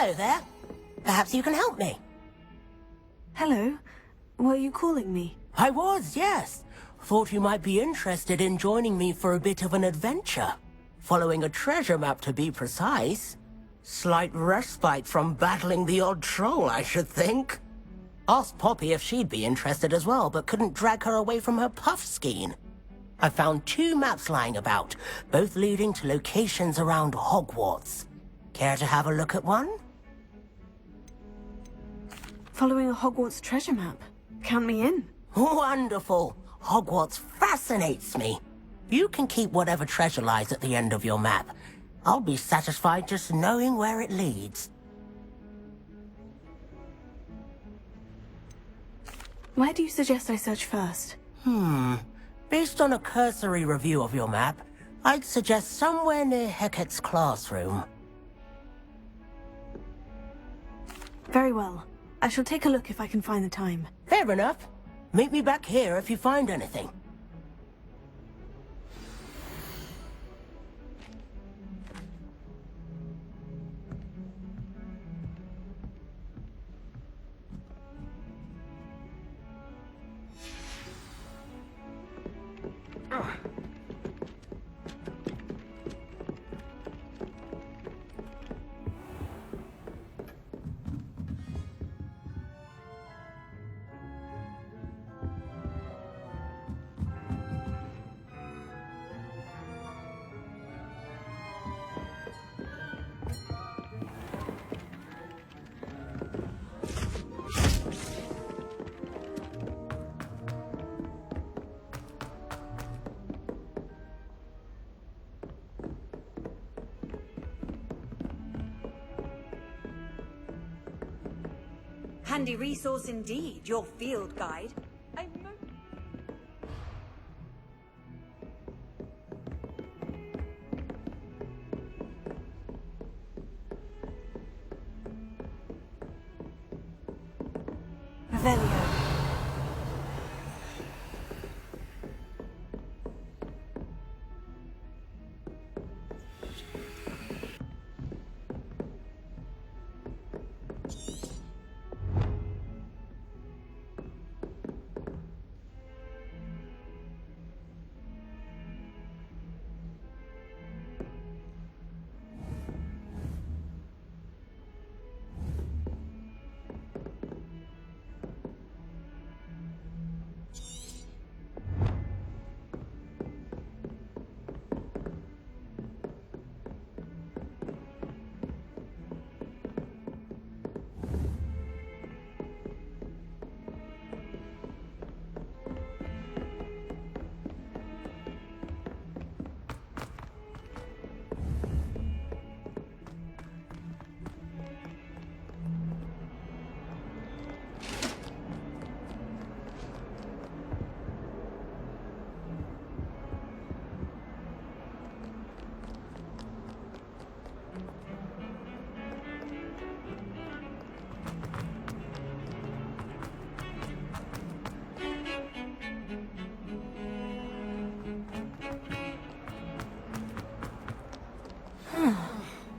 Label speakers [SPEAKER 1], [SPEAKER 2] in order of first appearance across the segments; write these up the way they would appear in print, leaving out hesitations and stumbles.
[SPEAKER 1] Hello there. Perhaps you can help me.
[SPEAKER 2] Hello. Were you calling me?
[SPEAKER 1] I was, yes. Thought you might be interested in joining me for a bit of an adventure. Following a treasure map, to be precise. Slight respite from battling the odd troll, I should think. Asked Poppy if she'd be interested as well, but couldn't drag her away from her puff skein. I found 2 maps lying about, both leading to locations around Hogwarts. Care to have a look at one?
[SPEAKER 2] Following a Hogwarts treasure map. Count me in.
[SPEAKER 1] Wonderful. Hogwarts fascinates me. You can keep whatever treasure lies at the end of your map. I'll be satisfied just knowing where it leads.
[SPEAKER 2] Where do you suggest I search first?
[SPEAKER 1] Based on a cursory review of your map, I'd suggest somewhere near Hecat's classroom.
[SPEAKER 2] Very well. I shall take a look if I can find the time.
[SPEAKER 1] Fair enough. Meet me back here if you find anything.
[SPEAKER 3] Handy resource indeed, your field guide.
[SPEAKER 2] Revelio.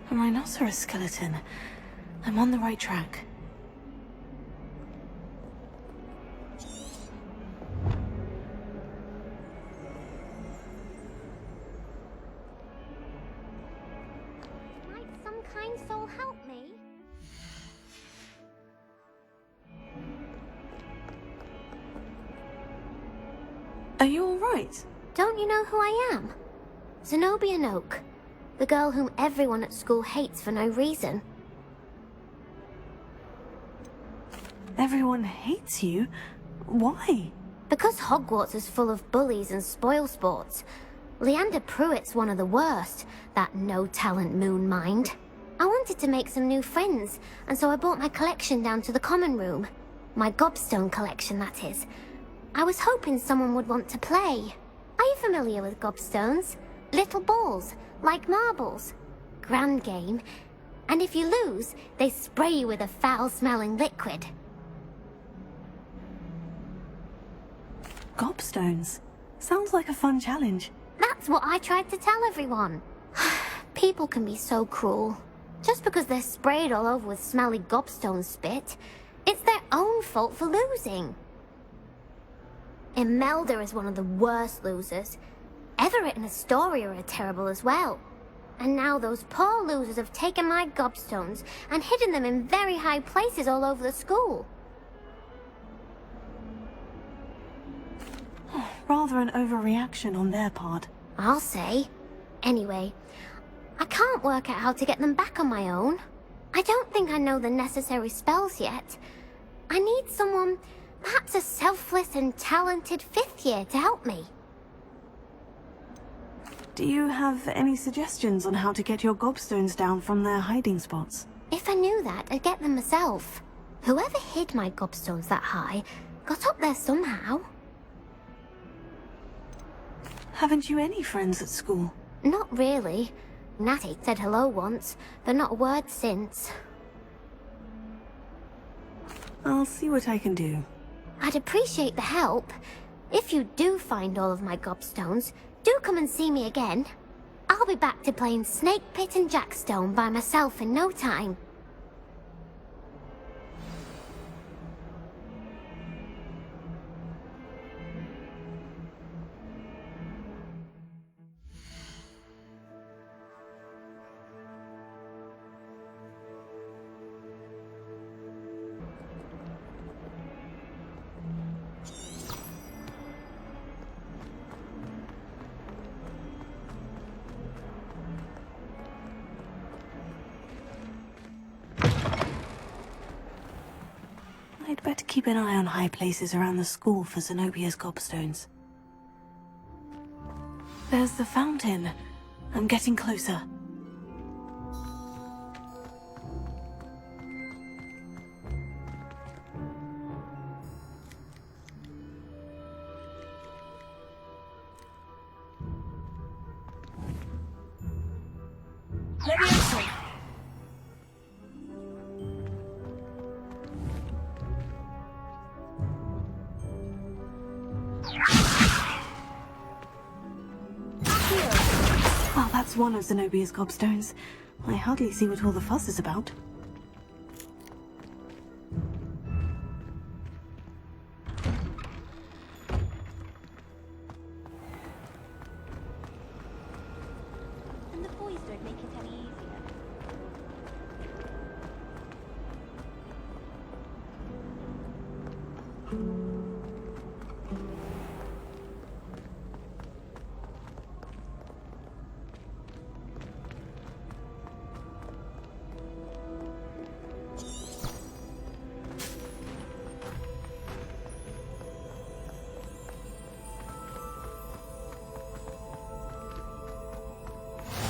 [SPEAKER 2] A rhinoceros skeleton. I'm on the right track.
[SPEAKER 4] Might some kind soul help me?
[SPEAKER 2] Are you all right?
[SPEAKER 4] Don't you know who I am? Zenobia Noak. The girl whom everyone at school hates for no reason.
[SPEAKER 2] Everyone hates you? Why?
[SPEAKER 4] Because Hogwarts is full of bullies and spoilsports. Leander Pruitt's one of the worst, that no-talent moon mind. I wanted to make some new friends, and so I brought my collection down to the common room. My gobstone collection, that is. I was hoping someone would want to play. Are you familiar with gobstones? Little balls, like marbles. Grand game. And if you lose, they spray you with a foul-smelling liquid.
[SPEAKER 2] Gobstones. Sounds like a fun challenge.
[SPEAKER 4] That's what I tried to tell everyone. People can be so cruel. Just because they're sprayed all over with smelly gobstone spit, it's their own fault for losing. Imelda is one of the worst losers. Everett and Astoria are terrible as well. And now those poor losers have taken my gobstones and hidden them in very high places all over the school.
[SPEAKER 2] Rather an overreaction on their part.
[SPEAKER 4] I'll say. Anyway, I can't work out how to get them back on my own. I don't think I know the necessary spells yet. I need someone, perhaps a selfless and talented 5th year to help me.
[SPEAKER 2] Do you have any suggestions on how to get your gobstones down from their hiding spots?
[SPEAKER 4] If I knew that, I'd get them myself. Whoever hid my gobstones that high got up there somehow.
[SPEAKER 2] Haven't you any friends at school?
[SPEAKER 4] Not really. Natty said hello once, but not a word since.
[SPEAKER 2] I'll see what I can do.
[SPEAKER 4] I'd appreciate the help. If you do find all of my gobstones, do come and see me again. I'll be back to playing Snake Pit and Jackstone by myself in no time.
[SPEAKER 2] I'd better keep an eye on high places around the school for Zenobia's gobstones. There's the fountain. I'm getting closer.
[SPEAKER 1] Leviosa!
[SPEAKER 2] Well, that's one of Zenobia's gobstones. I hardly see what all the fuss is about.
[SPEAKER 4] And the boys don't make it any easier.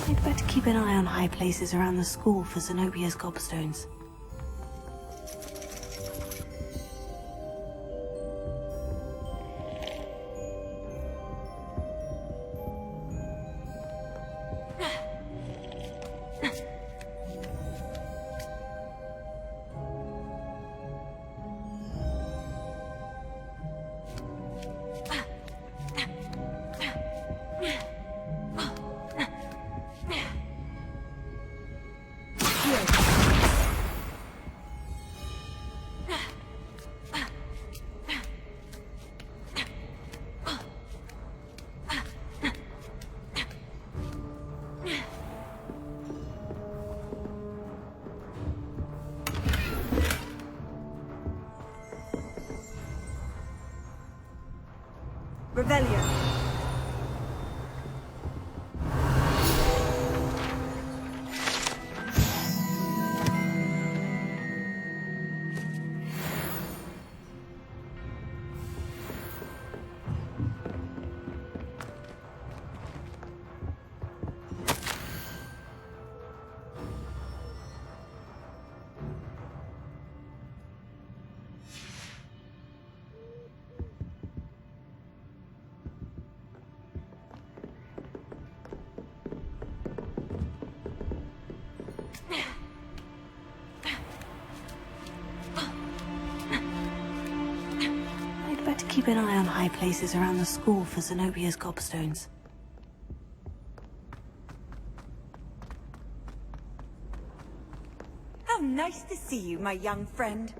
[SPEAKER 2] I'd better keep an eye on high places around the school for Zenobia's gobstones.
[SPEAKER 3] Revelio.
[SPEAKER 2] I'd better keep an eye on high places around the school for Zenobia's gobstones.
[SPEAKER 3] nice to see you, my young friend.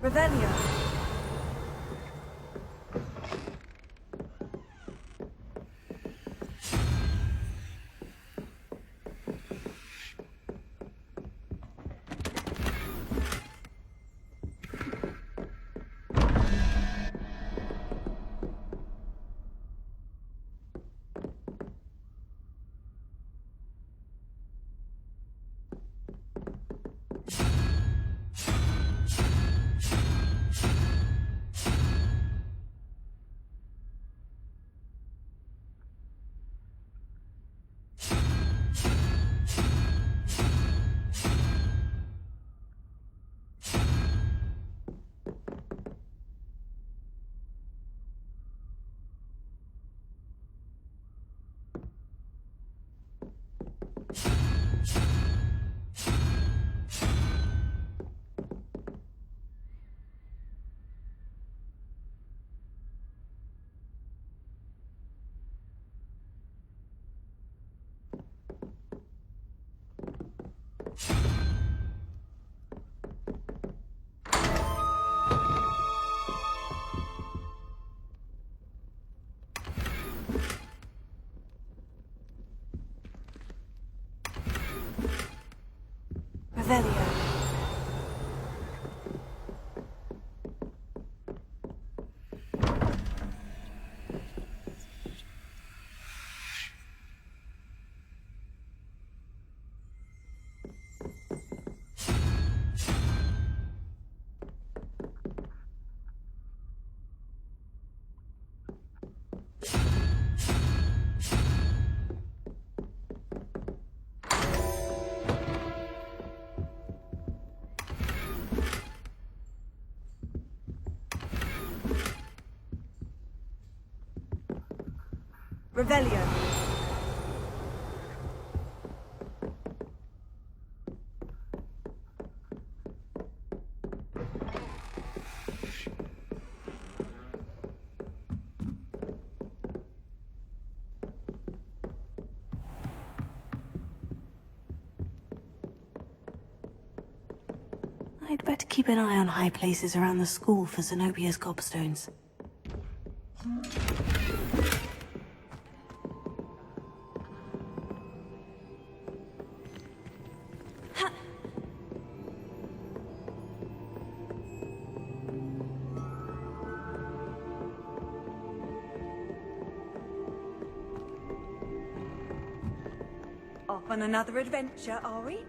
[SPEAKER 3] Revelio. Revelio. Revelio.
[SPEAKER 2] I'd better keep an eye on high places around the school for Zenobia's gobstones.
[SPEAKER 3] Off on another adventure, are we?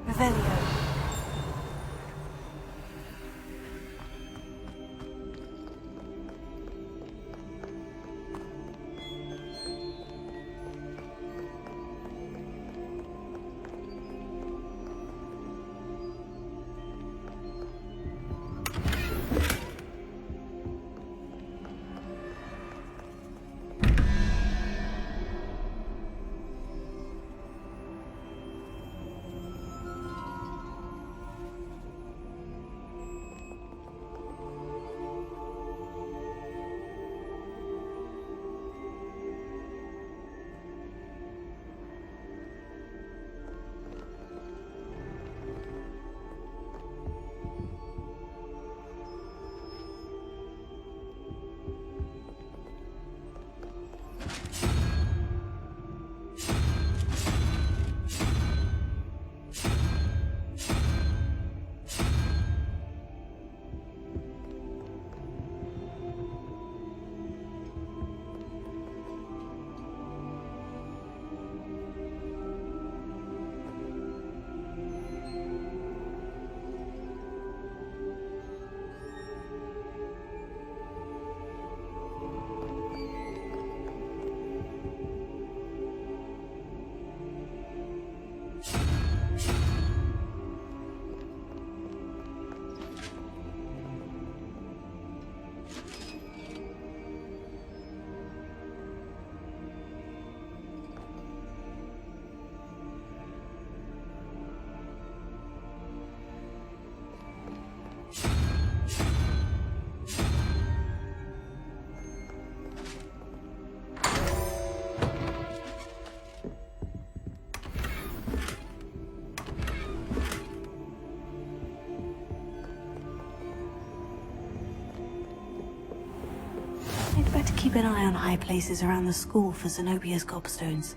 [SPEAKER 2] Revelio. I'd better keep an eye on high places around the school for Zenobia's gobstones.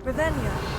[SPEAKER 3] Revelio.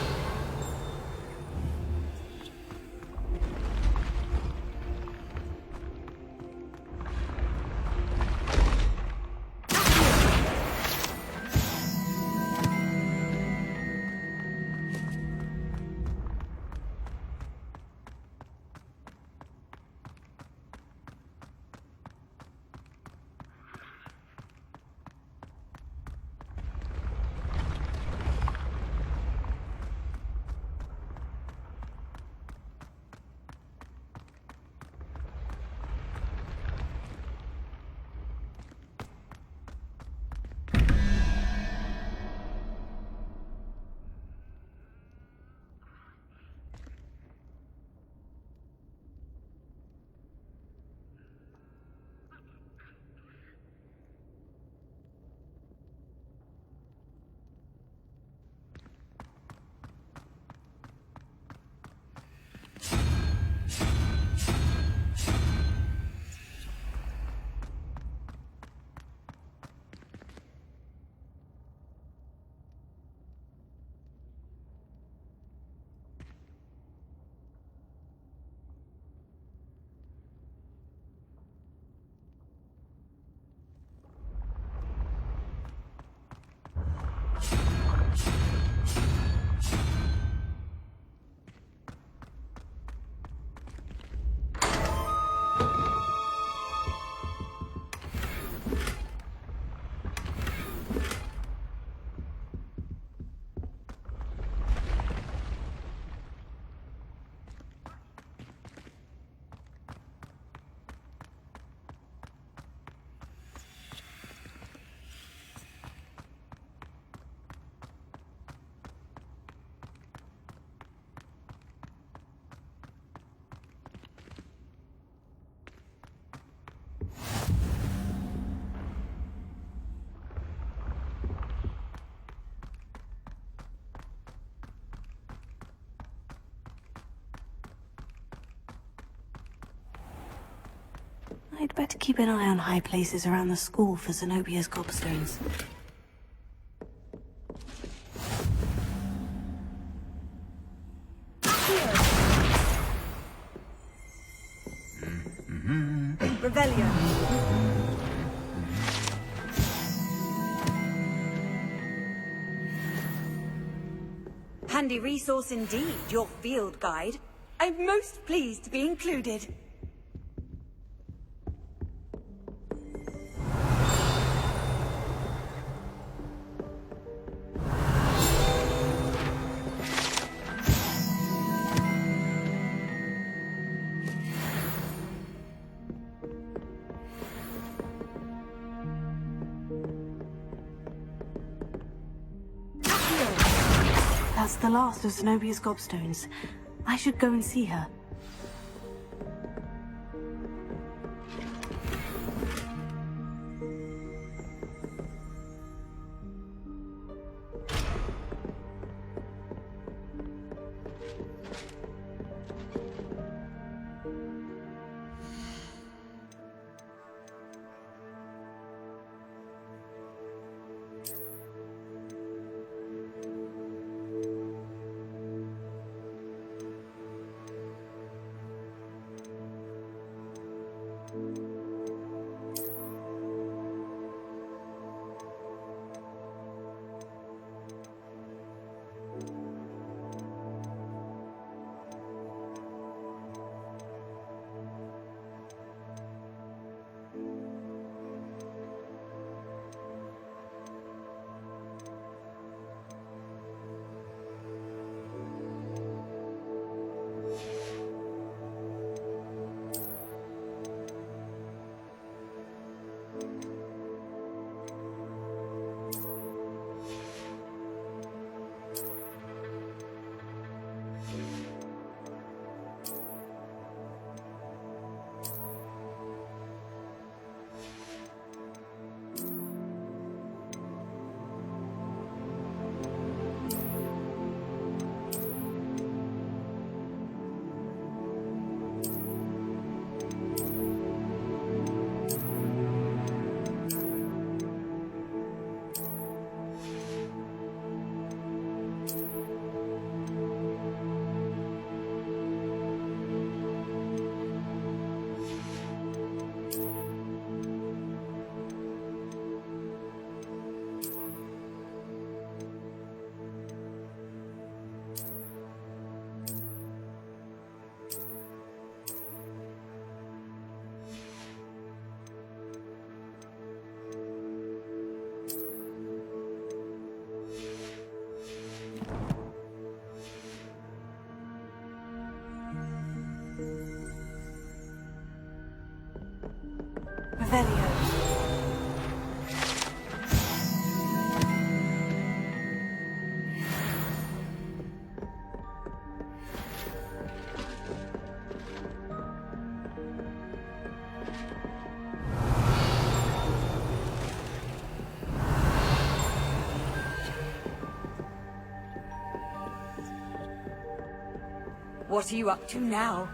[SPEAKER 2] I'd better keep an eye on high places around the school for Zenobia's gobstones.
[SPEAKER 3] Revelio. Handy resource indeed, your field guide. I'm most pleased to be included.
[SPEAKER 2] That's the last of Zenobia's gobstones. I should go and see her. Revelio.
[SPEAKER 3] What are you up to now?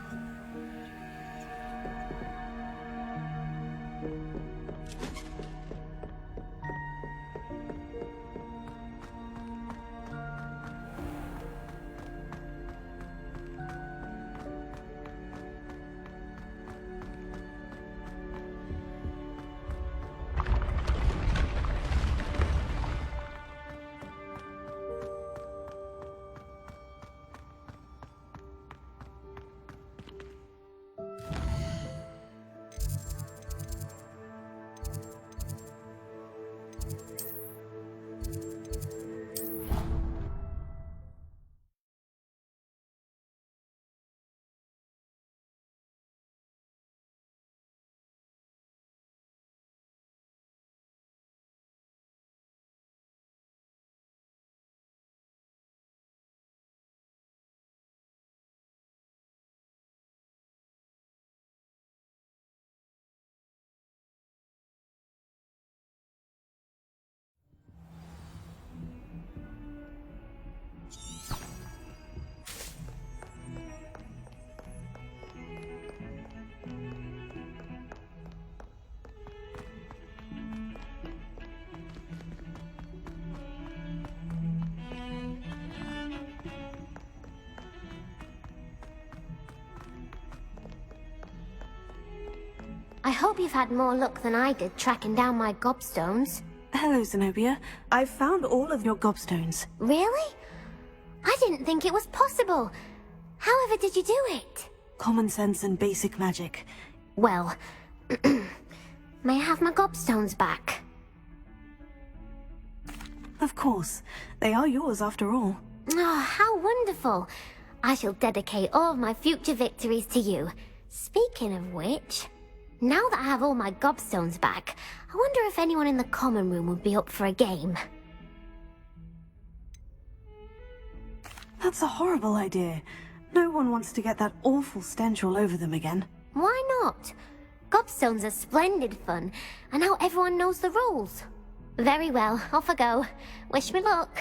[SPEAKER 4] I hope you've had more luck than I did tracking down my gobstones.
[SPEAKER 2] Hello, Zenobia. I've found all of your gobstones.
[SPEAKER 4] Really? I didn't think it was possible. However did you do it?
[SPEAKER 2] Common sense and basic magic.
[SPEAKER 4] Well, may I have my gobstones back?
[SPEAKER 2] Of course. They are yours after all.
[SPEAKER 4] Oh, how wonderful. I shall dedicate all of my future victories to you. Speaking of which, now that I have all my gobstones back, I wonder if anyone in the common room would be up for a game.
[SPEAKER 2] That's a horrible idea. No one wants to get that awful stench all over them again.
[SPEAKER 4] Why not? Gobstones are splendid fun, and now everyone knows the rules. Very well, off I go. Wish me luck.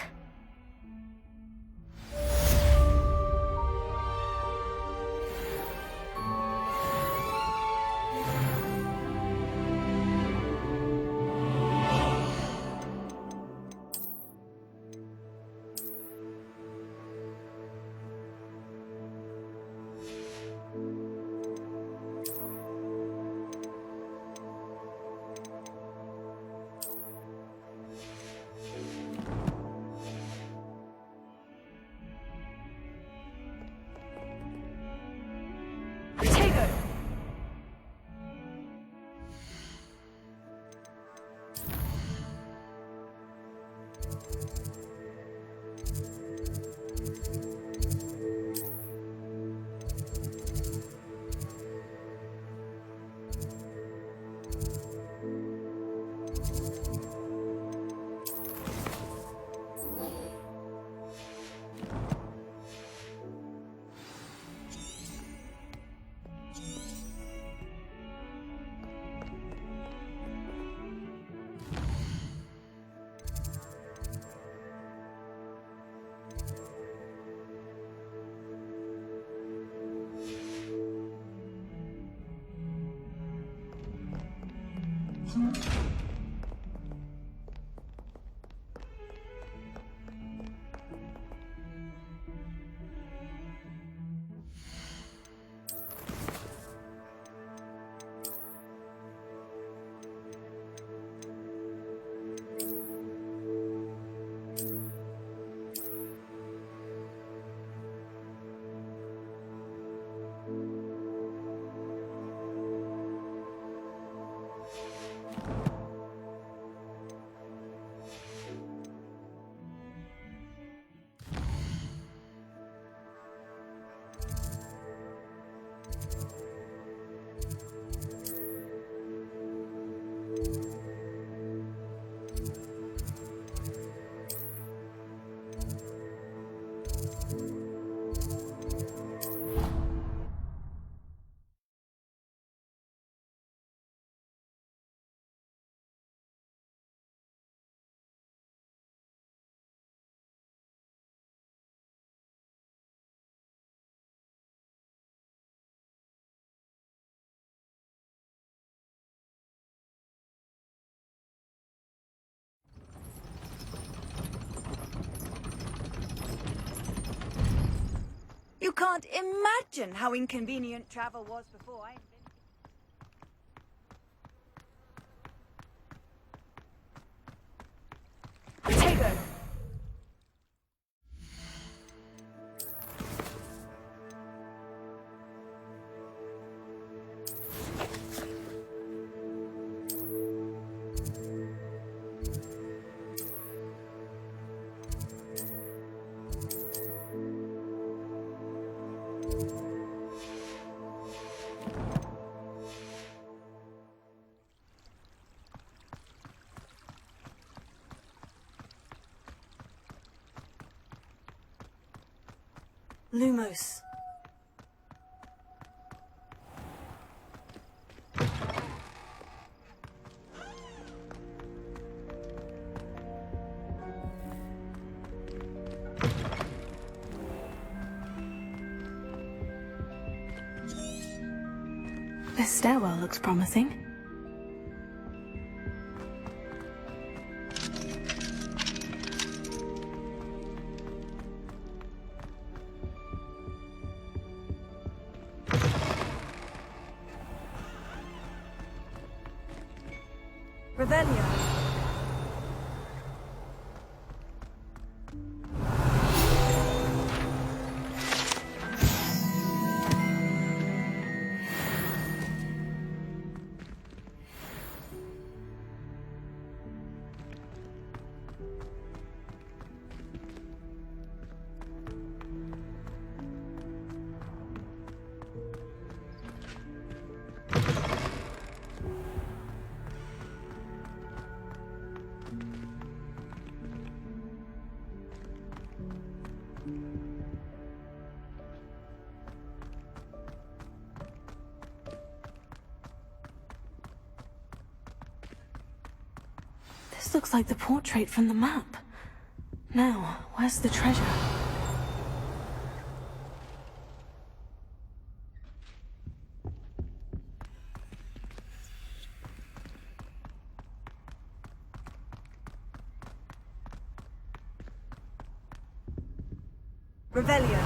[SPEAKER 3] You can't imagine how inconvenient travel was before I invented... Potato!
[SPEAKER 2] Lumos. This stairwell looks promising.
[SPEAKER 3] Revelio.
[SPEAKER 2] This looks like the portrait from the map. Now, where's the treasure?
[SPEAKER 3] Revelio.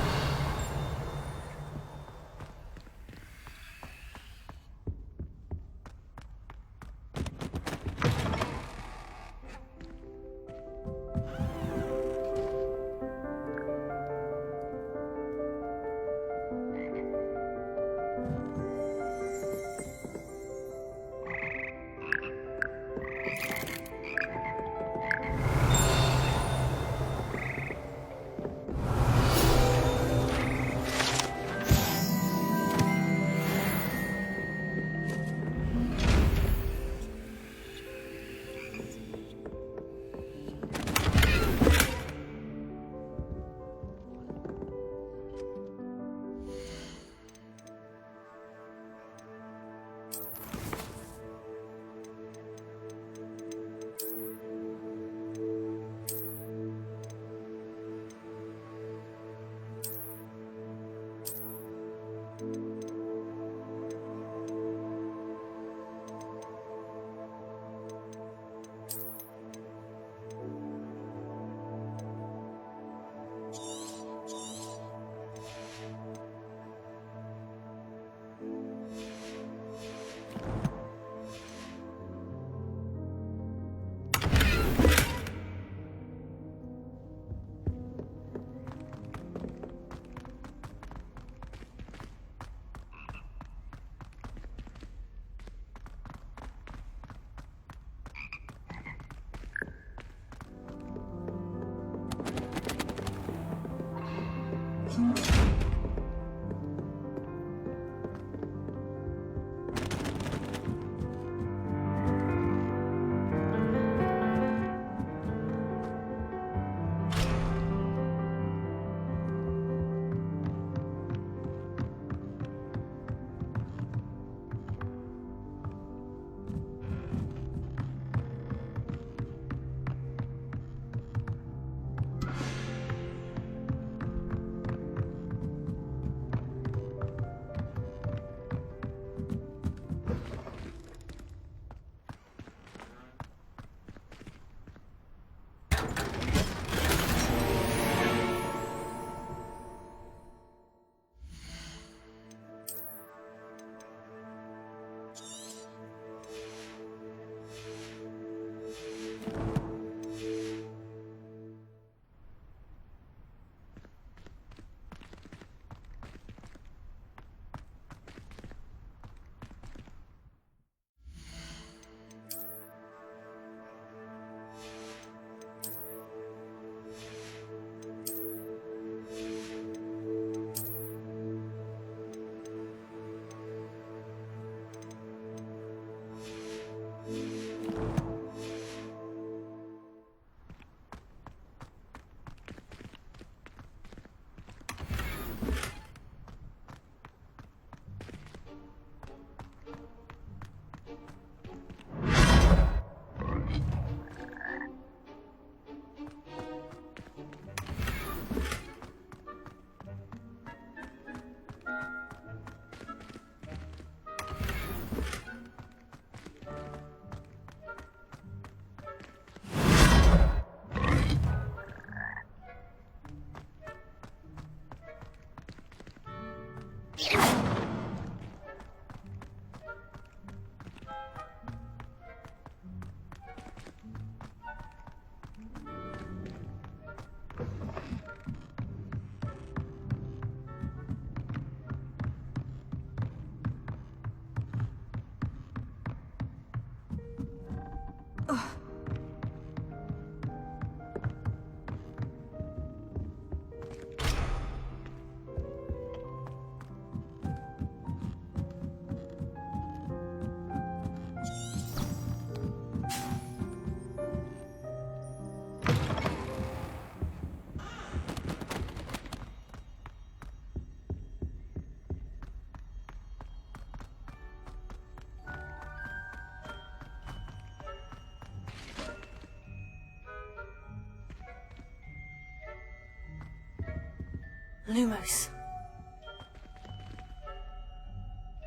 [SPEAKER 2] Lumos.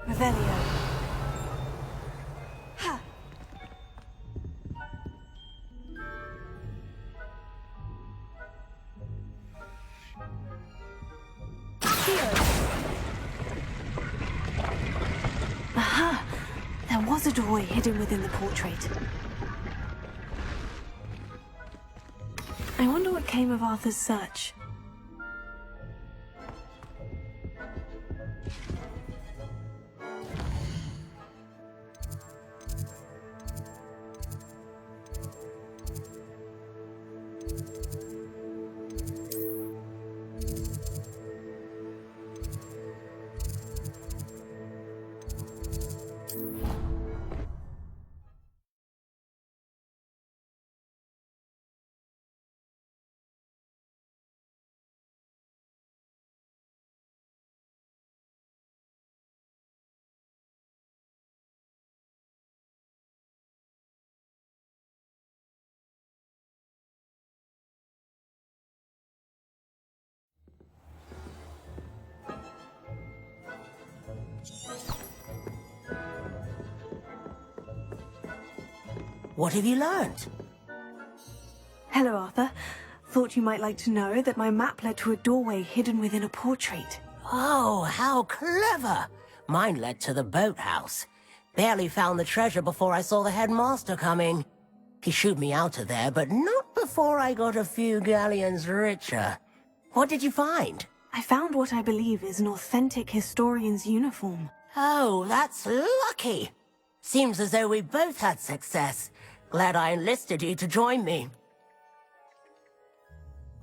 [SPEAKER 2] Revelio. Ha! Aha! There was a doorway hidden within the portrait. I wonder what came of Arthur's search.
[SPEAKER 1] What have you learned?
[SPEAKER 2] Hello, Arthur. Thought you might like to know that my map led to a doorway hidden within a portrait.
[SPEAKER 1] Oh, how clever! Mine led to the boathouse. Barely found the treasure before I saw the headmaster coming. He shooed me out of there, but not before I got a few galleons richer. What did you find?
[SPEAKER 2] I found what I believe is an authentic historian's uniform.
[SPEAKER 1] Oh, that's lucky. Seems as though we both had success. Glad I enlisted you to join me.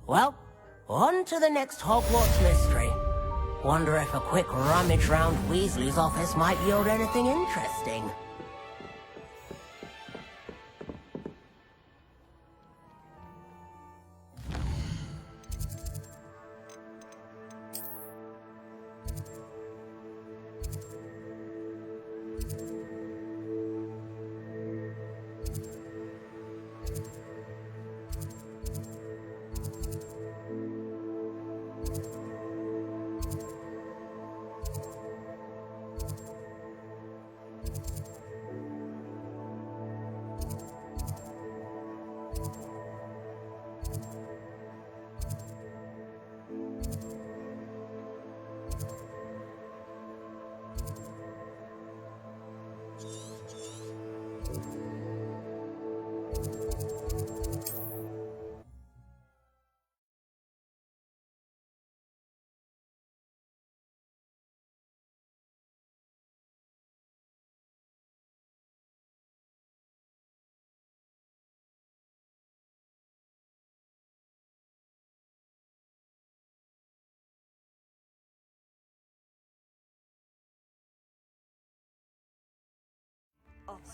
[SPEAKER 1] Well, on to the next Hogwarts mystery. Wonder if a quick rummage round Weasley's office might yield anything interesting.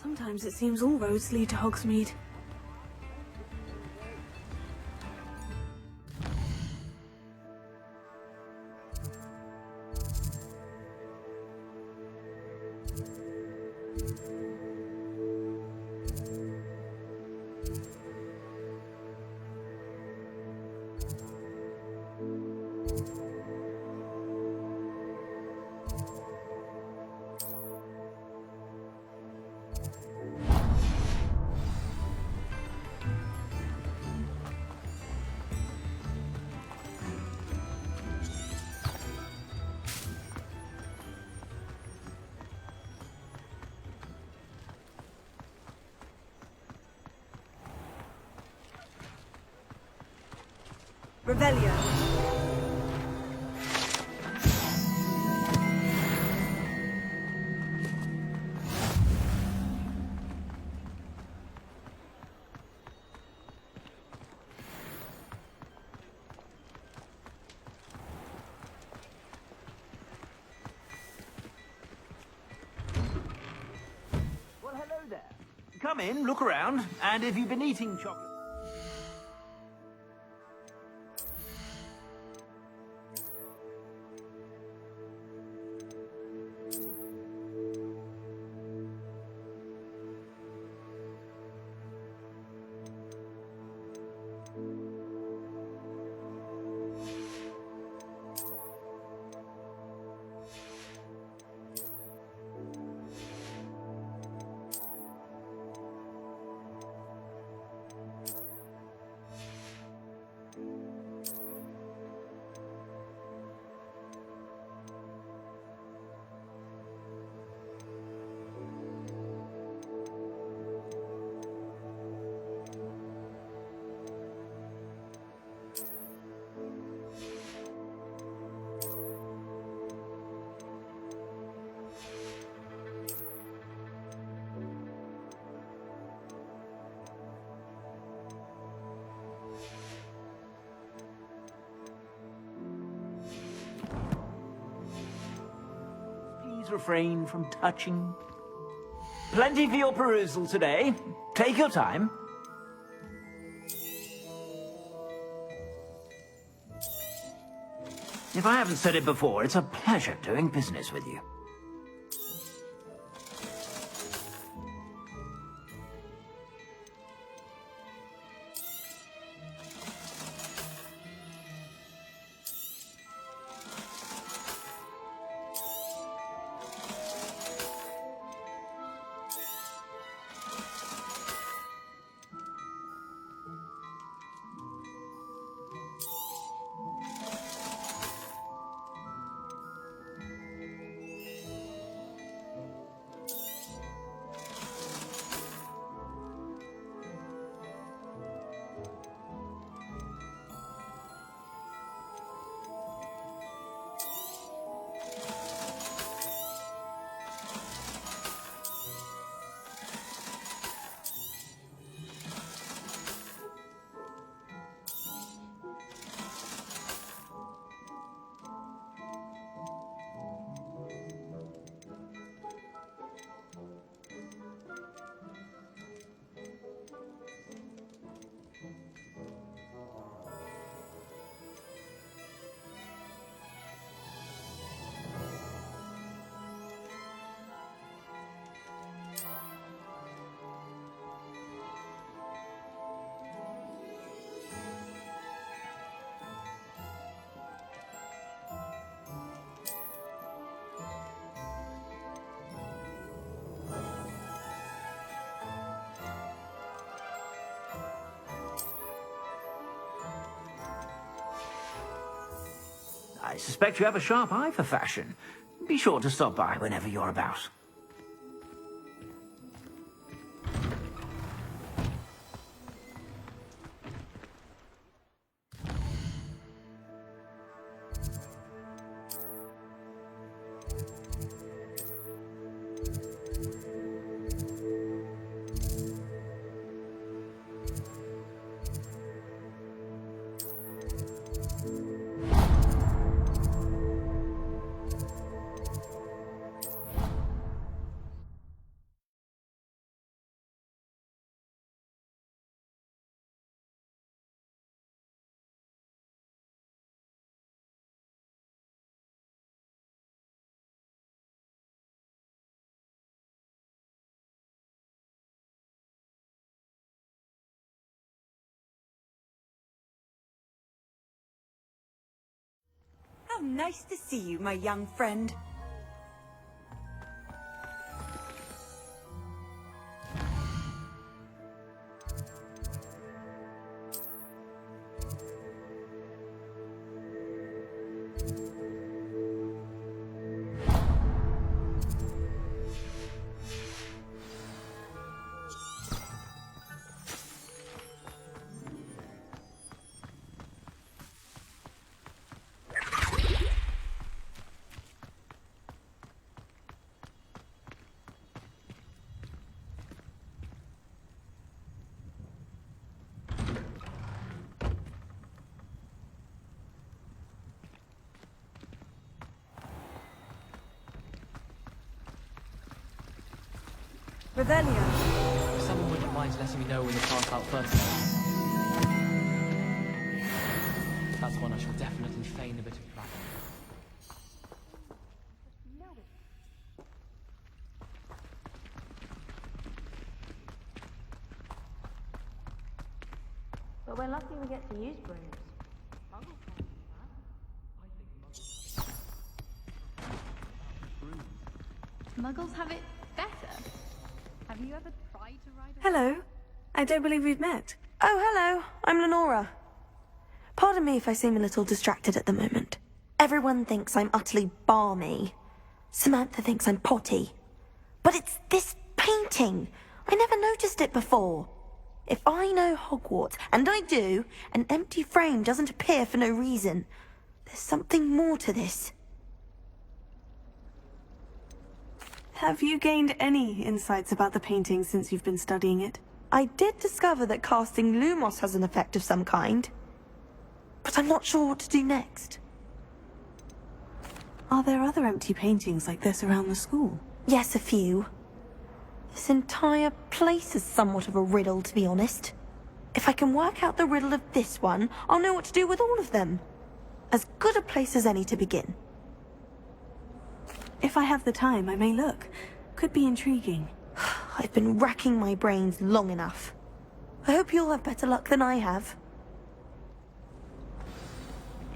[SPEAKER 2] Sometimes it seems all roads lead to Hogsmeade. Revelio.
[SPEAKER 5] Well, hello there. Come in, look around, and if you've been eating chocolate... Please refrain from touching. Plenty for your perusal today. Take your time. If I haven't said it before, it's a pleasure doing business with you. I suspect you have a sharp eye for fashion. Be sure to stop by whenever you're about.
[SPEAKER 3] How nice to see you, my young friend. Revelio.
[SPEAKER 6] If someone wouldn't mind letting me know when you pass out first. That's one I shall definitely feign a bit of pride.
[SPEAKER 7] But we're lucky we get to use brooms.
[SPEAKER 8] Muggles have it better. Have you ever tried to ride a...
[SPEAKER 2] Hello. I don't believe we've met. Oh, hello. I'm Lenora. Pardon me if I seem a little distracted at the moment. Everyone thinks I'm utterly balmy. Samantha thinks I'm potty. But it's this painting. I never noticed it before. If I know Hogwarts, and I do, an empty frame doesn't appear for no reason. There's something more to this. Have you gained any insights about the painting since you've been studying it? I did discover that casting Lumos has an effect of some kind. But I'm not sure what to do next.
[SPEAKER 9] Are there other empty paintings like this around the school?
[SPEAKER 2] Yes, a few. This entire place is somewhat of a riddle, to be honest. If I can work out the riddle of this one, I'll know what to do with all of them. As good a place as any to begin.
[SPEAKER 9] If I have the time, I may look. Could be intriguing.
[SPEAKER 2] I've been racking my brains long enough. I hope you'll have better luck than I have.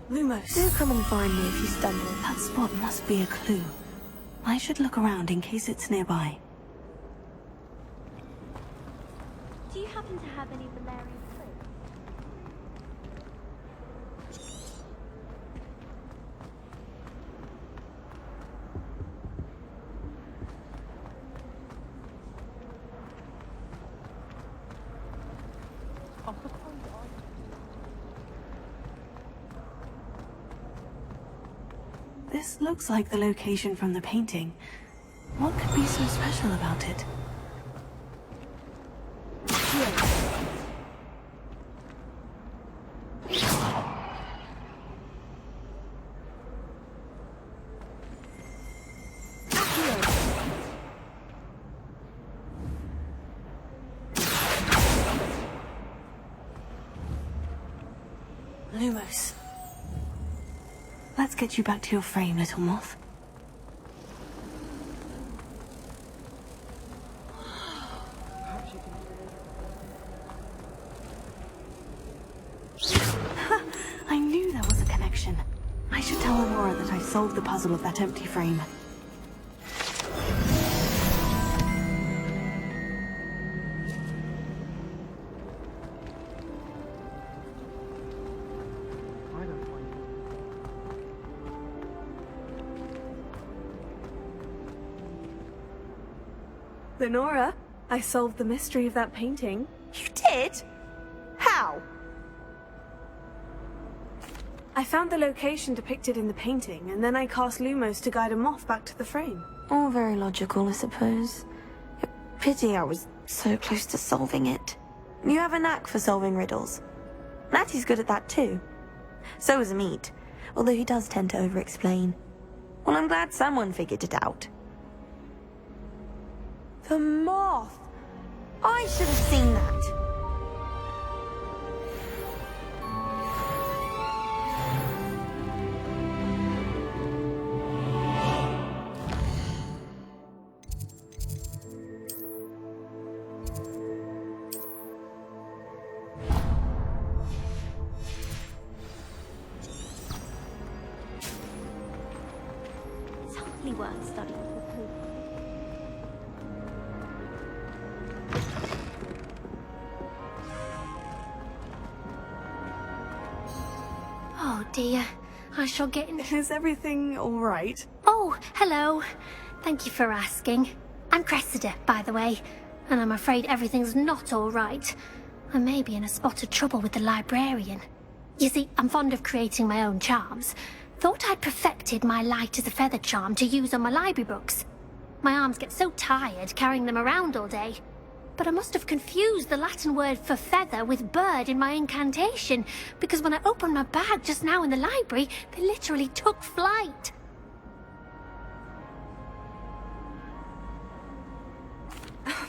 [SPEAKER 9] Lumos,
[SPEAKER 2] Do come and find me if you stumble.
[SPEAKER 9] that spot must be a clue. I should look around in case it's nearby.
[SPEAKER 8] Do you happen to have any Valerian fruit?
[SPEAKER 9] This looks like the location from the painting. What could be so special about it? Lumos. Let's get you back to your frame, little moth. I knew there was a connection. I should tell Aurora that I solved the puzzle of that empty frame.
[SPEAKER 10] Lenora, I solved the mystery of that painting.
[SPEAKER 2] You did? How?
[SPEAKER 10] I found the location depicted in the painting, and then I cast Lumos to guide a moth back to the frame.
[SPEAKER 2] All very logical, I suppose. Pity I was so close to solving it. You have a knack for solving riddles. Natty's good at that too. So is Amit, although he does tend to over-explain. Well, I'm glad someone figured it out. The moth! I should have seen that.
[SPEAKER 8] It's hardly worth studying for poop. Oh dear, I shall get in.
[SPEAKER 10] Is everything all right?
[SPEAKER 4] Oh, hello. Thank you for asking. I'm Cressida, by the way, and I'm afraid everything's not all right. I may be in a spot of trouble with the librarian. You see, I'm fond of creating my own charms. Thought I'd perfected my light as a feather charm to use on my library books. My arms get so tired carrying them around all day. But I must have confused the Latin word for feather with bird in my incantation, because when I opened my bag just now in the library, they literally took flight.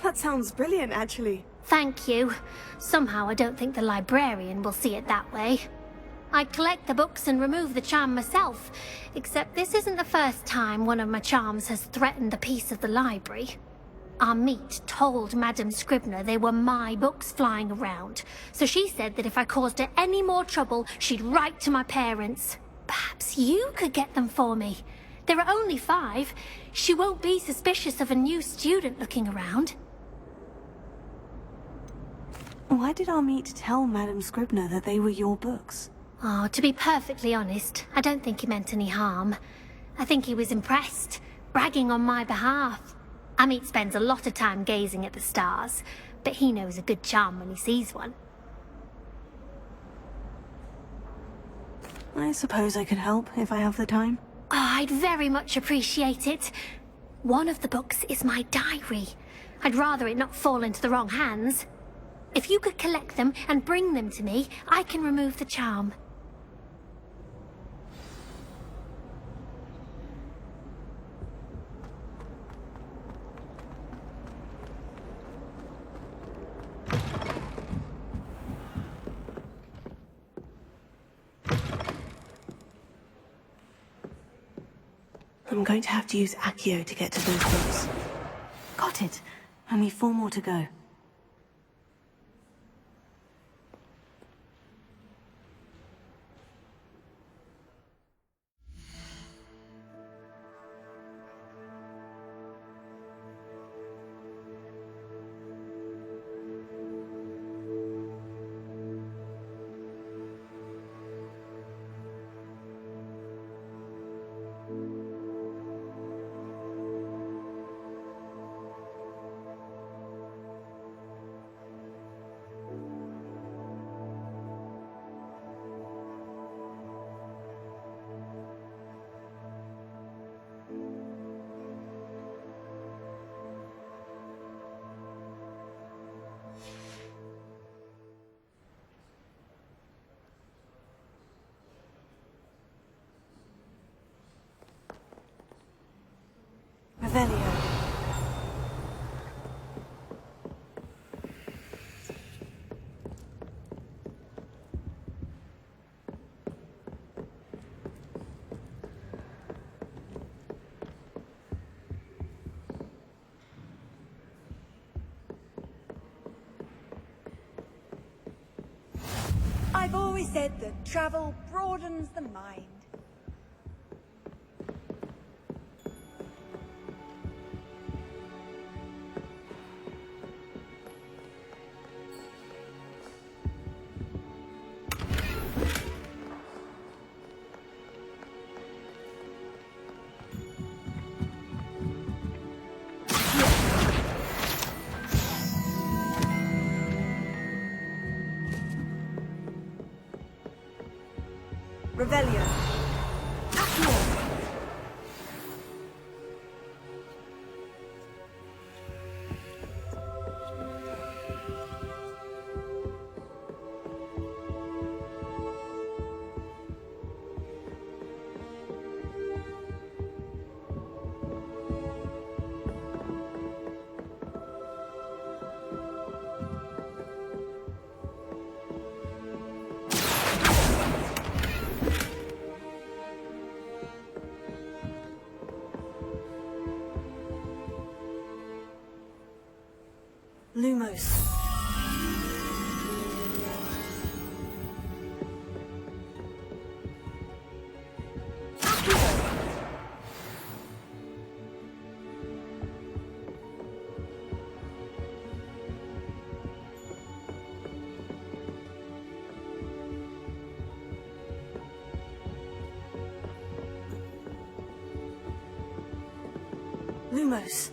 [SPEAKER 10] That sounds brilliant, actually.
[SPEAKER 4] Thank you. Somehow I don't think the librarian will see it that way. I collect the books and remove the charm myself, except this isn't the first time one of my charms has threatened the peace of the library. Amit told Madame Scribner they were my books flying around, so she said that if I caused her any more trouble, she'd write to my parents. Perhaps you could get them for me. There are only 5. She won't be suspicious of a new student looking around.
[SPEAKER 9] Why did Amit tell Madame Scribner that they were your books?
[SPEAKER 4] Oh, to be perfectly honest, I don't think he meant any harm. I think he was impressed, bragging on my behalf. Amit spends a lot of time gazing at the stars, but he knows a good charm when he sees one.
[SPEAKER 9] I suppose I could help if I have the time.
[SPEAKER 4] Oh, I'd very much appreciate it. One of the books is my diary. I'd rather it not fall into the wrong hands. If you could collect them and bring them to me, I can remove the charm.
[SPEAKER 10] I'm going to have to use Accio to get to those books.
[SPEAKER 9] Got it. Only 4 more to go. Revelio.
[SPEAKER 3] I've always said that travel broadens the mind. Revelio. Accio.
[SPEAKER 10] Lumos. Lumos.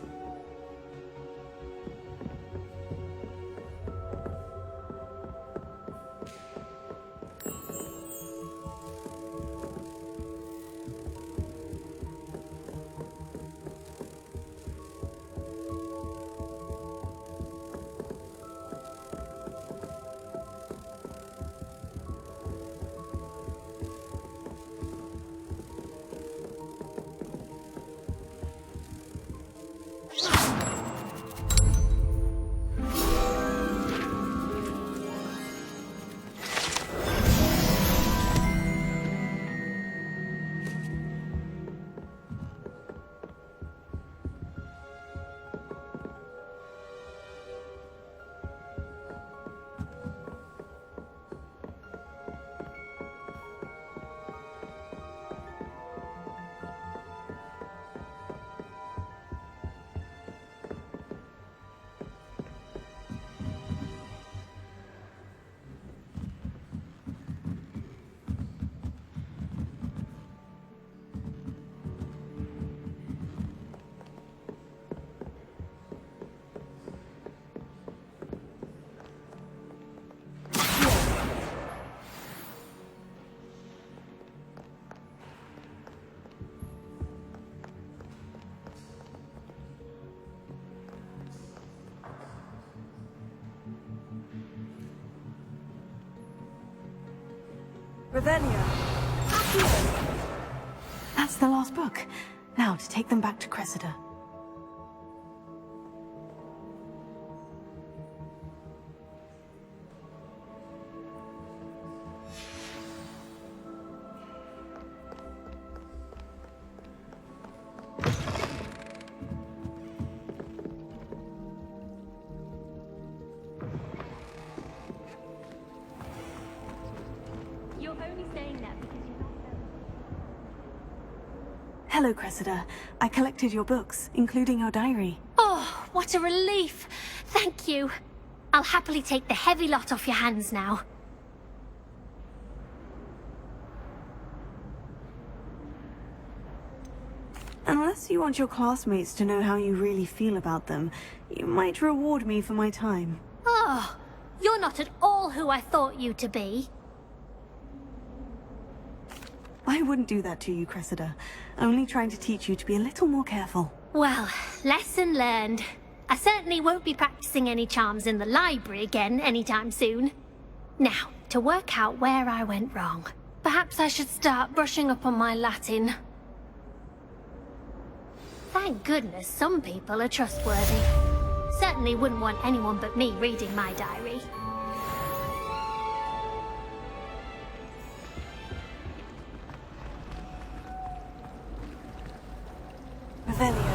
[SPEAKER 10] Revelio. Accio.
[SPEAKER 9] That's the last book. Now to take them back to Cressida.
[SPEAKER 8] You're only saying that because you're not there.
[SPEAKER 9] Hello, Cressida. I collected your books, including your diary.
[SPEAKER 4] Oh, what a relief. Thank you. I'll happily take the heavy lot off your hands now.
[SPEAKER 9] Unless you want your classmates to know how you really feel about them, you might reward me for my time.
[SPEAKER 4] Oh, you're not at all who I thought you to be.
[SPEAKER 9] I wouldn't do that to you, Cressida. Only trying to teach you to be a little more careful.
[SPEAKER 4] Well, lesson learned. I certainly won't be practicing any charms in the library again anytime soon. Now, to work out where I went wrong. Perhaps I should start brushing up on my Latin. Thank goodness some people are trustworthy. Certainly wouldn't want anyone but me reading my diary.
[SPEAKER 9] Revelio.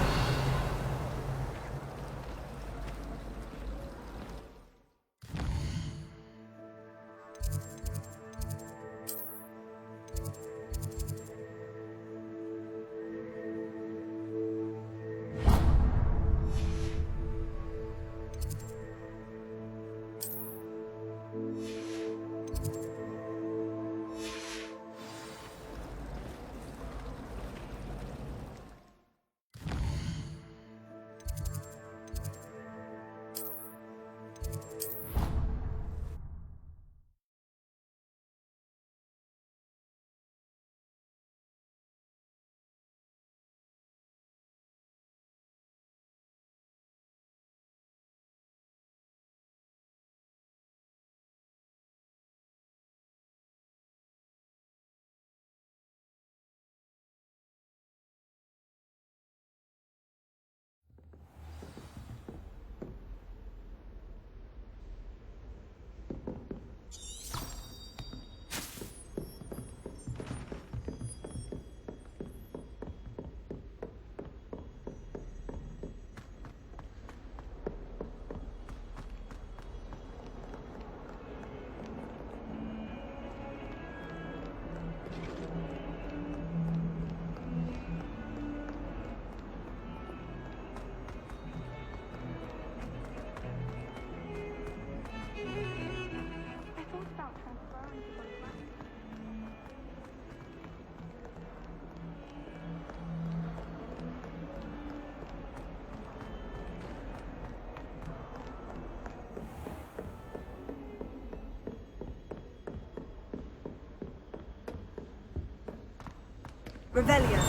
[SPEAKER 9] Revelio.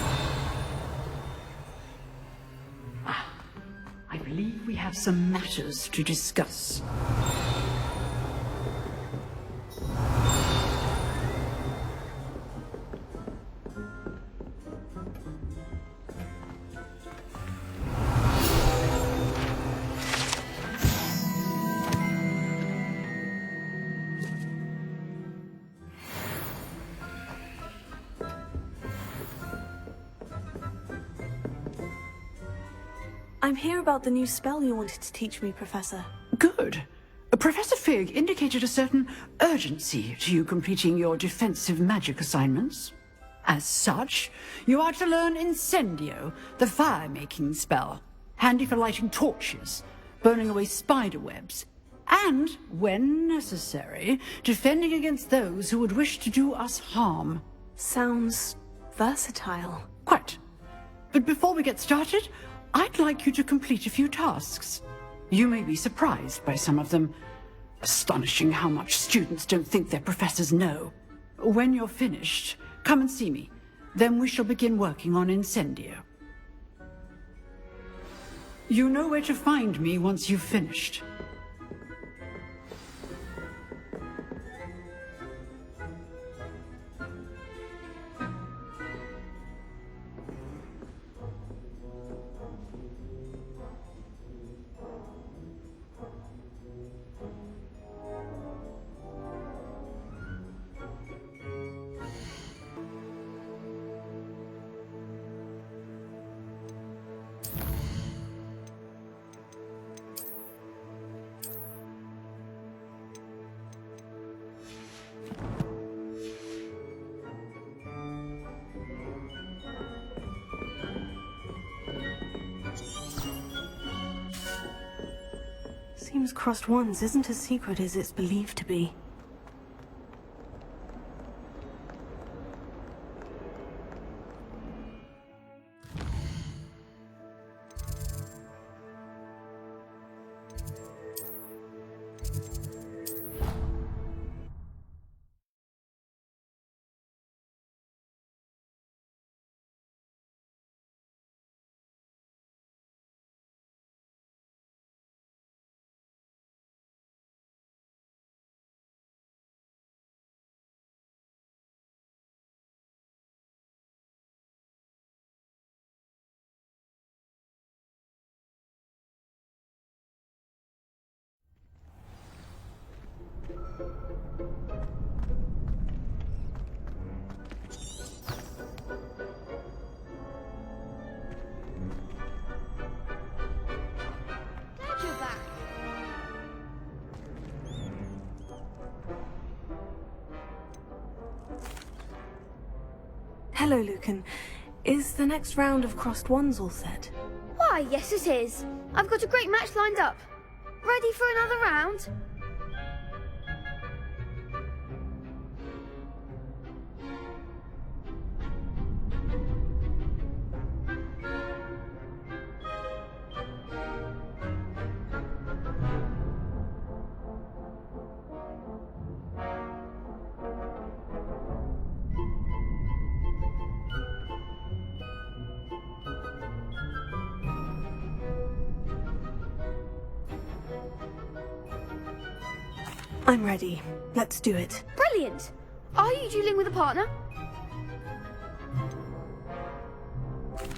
[SPEAKER 11] I believe we have some matters to discuss.
[SPEAKER 10] I'm here about the new spell you wanted to teach me, Professor.
[SPEAKER 11] Good. Professor Fig indicated a certain urgency to you completing your defensive magic assignments. As such, you are to learn Incendio, the fire-making spell, handy for lighting torches, burning away spider webs, and, when necessary, defending against those who would wish to do us harm.
[SPEAKER 10] Sounds versatile.
[SPEAKER 11] Quite. But before we get started, I'd like you to complete a few tasks. You may be surprised by some of them. Astonishing how much students don't think their professors know. When you're finished, come and see me. Then we shall begin working on Incendio. You know where to find me once you've finished.
[SPEAKER 9] Seems Crossed Wands isn't as secret as it's believed to be.
[SPEAKER 8] Glad you're back.
[SPEAKER 9] Hello, Lucan. Is the next round of Crossed Wands all set?
[SPEAKER 8] Why, yes it is. I've got a great match lined up. Ready for another round?
[SPEAKER 9] I'm ready. Let's do it.
[SPEAKER 8] Brilliant. Are you dueling with a partner?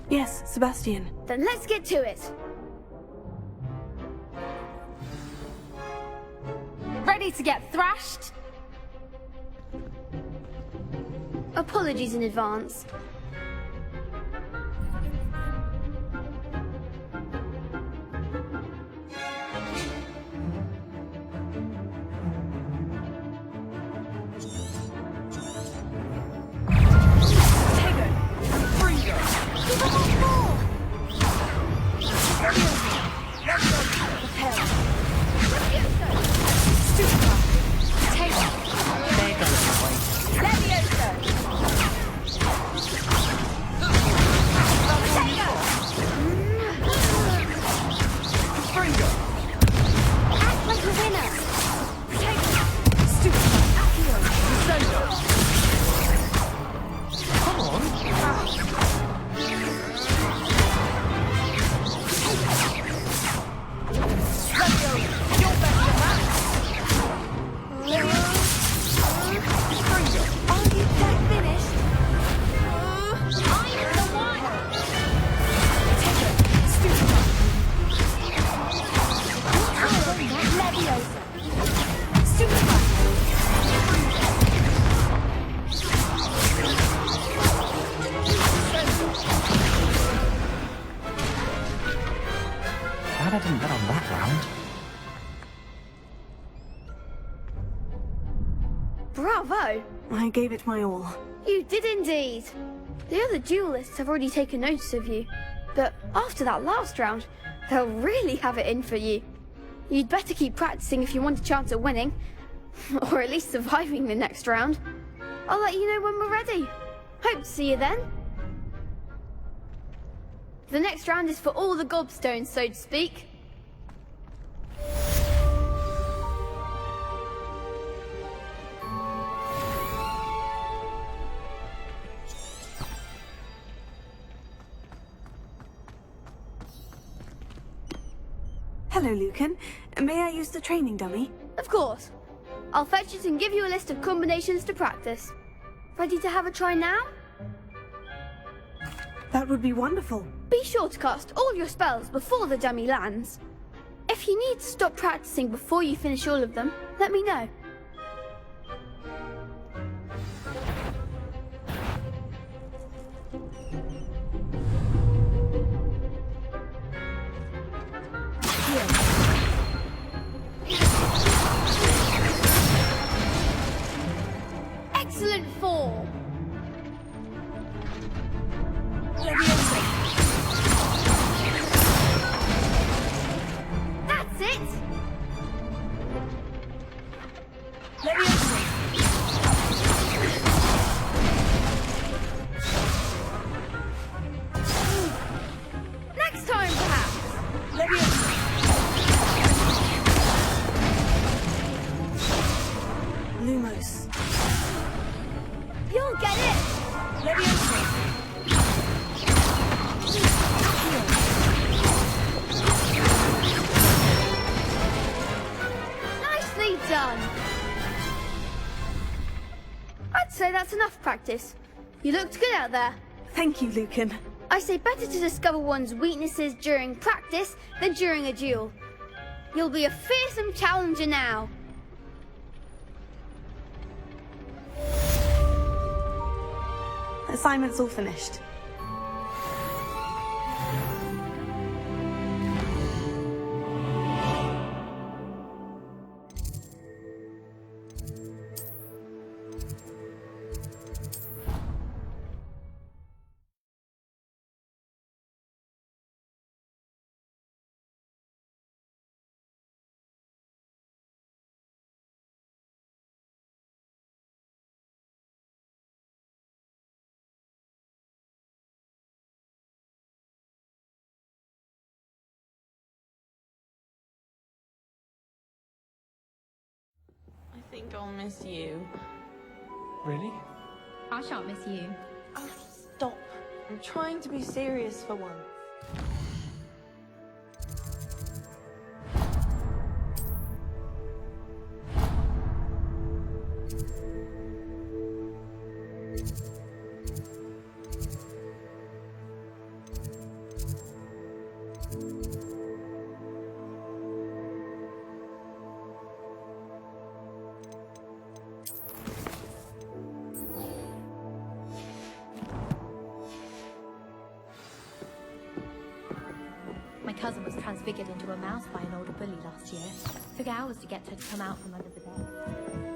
[SPEAKER 9] Yes, Sebastian.
[SPEAKER 8] Then let's get to it. Ready to get thrashed? Apologies in advance.
[SPEAKER 5] Glad I didn't bet on that round.
[SPEAKER 8] Bravo!
[SPEAKER 9] I gave it my all.
[SPEAKER 8] You did indeed. The other duelists have already taken notice of you, but after that last round, they'll really have it in for you. You'd better keep practicing if you want a chance at winning, or at least surviving the next round. I'll let you know when we're ready. Hope to see you then. The next round is for all the gobstones, so to speak.
[SPEAKER 9] Hello, Lucan. May I use the training dummy?
[SPEAKER 8] Of course. I'll fetch it and give you a list of combinations to practice. Ready to have a try now?
[SPEAKER 9] That would be wonderful.
[SPEAKER 8] Be sure to cast all your spells before the dummy lands. If you need to stop practicing before you finish all of them, let me know. Excellent form. That's it. You'll get it! Nicely done! I'd say that's enough practice. You looked good out there.
[SPEAKER 10] Thank you, Lucan.
[SPEAKER 8] I say better to discover one's weaknesses during practice than during a duel. You'll be a fearsome challenger now.
[SPEAKER 10] Assignment's all finished.
[SPEAKER 7] I think I'll miss you.
[SPEAKER 6] Really?
[SPEAKER 7] I shan't miss you. Oh, stop. I'm trying to be serious for once.
[SPEAKER 12] My cousin was transfigured into a mouse by an older bully last year. Took hours to get her to come out from under the bed.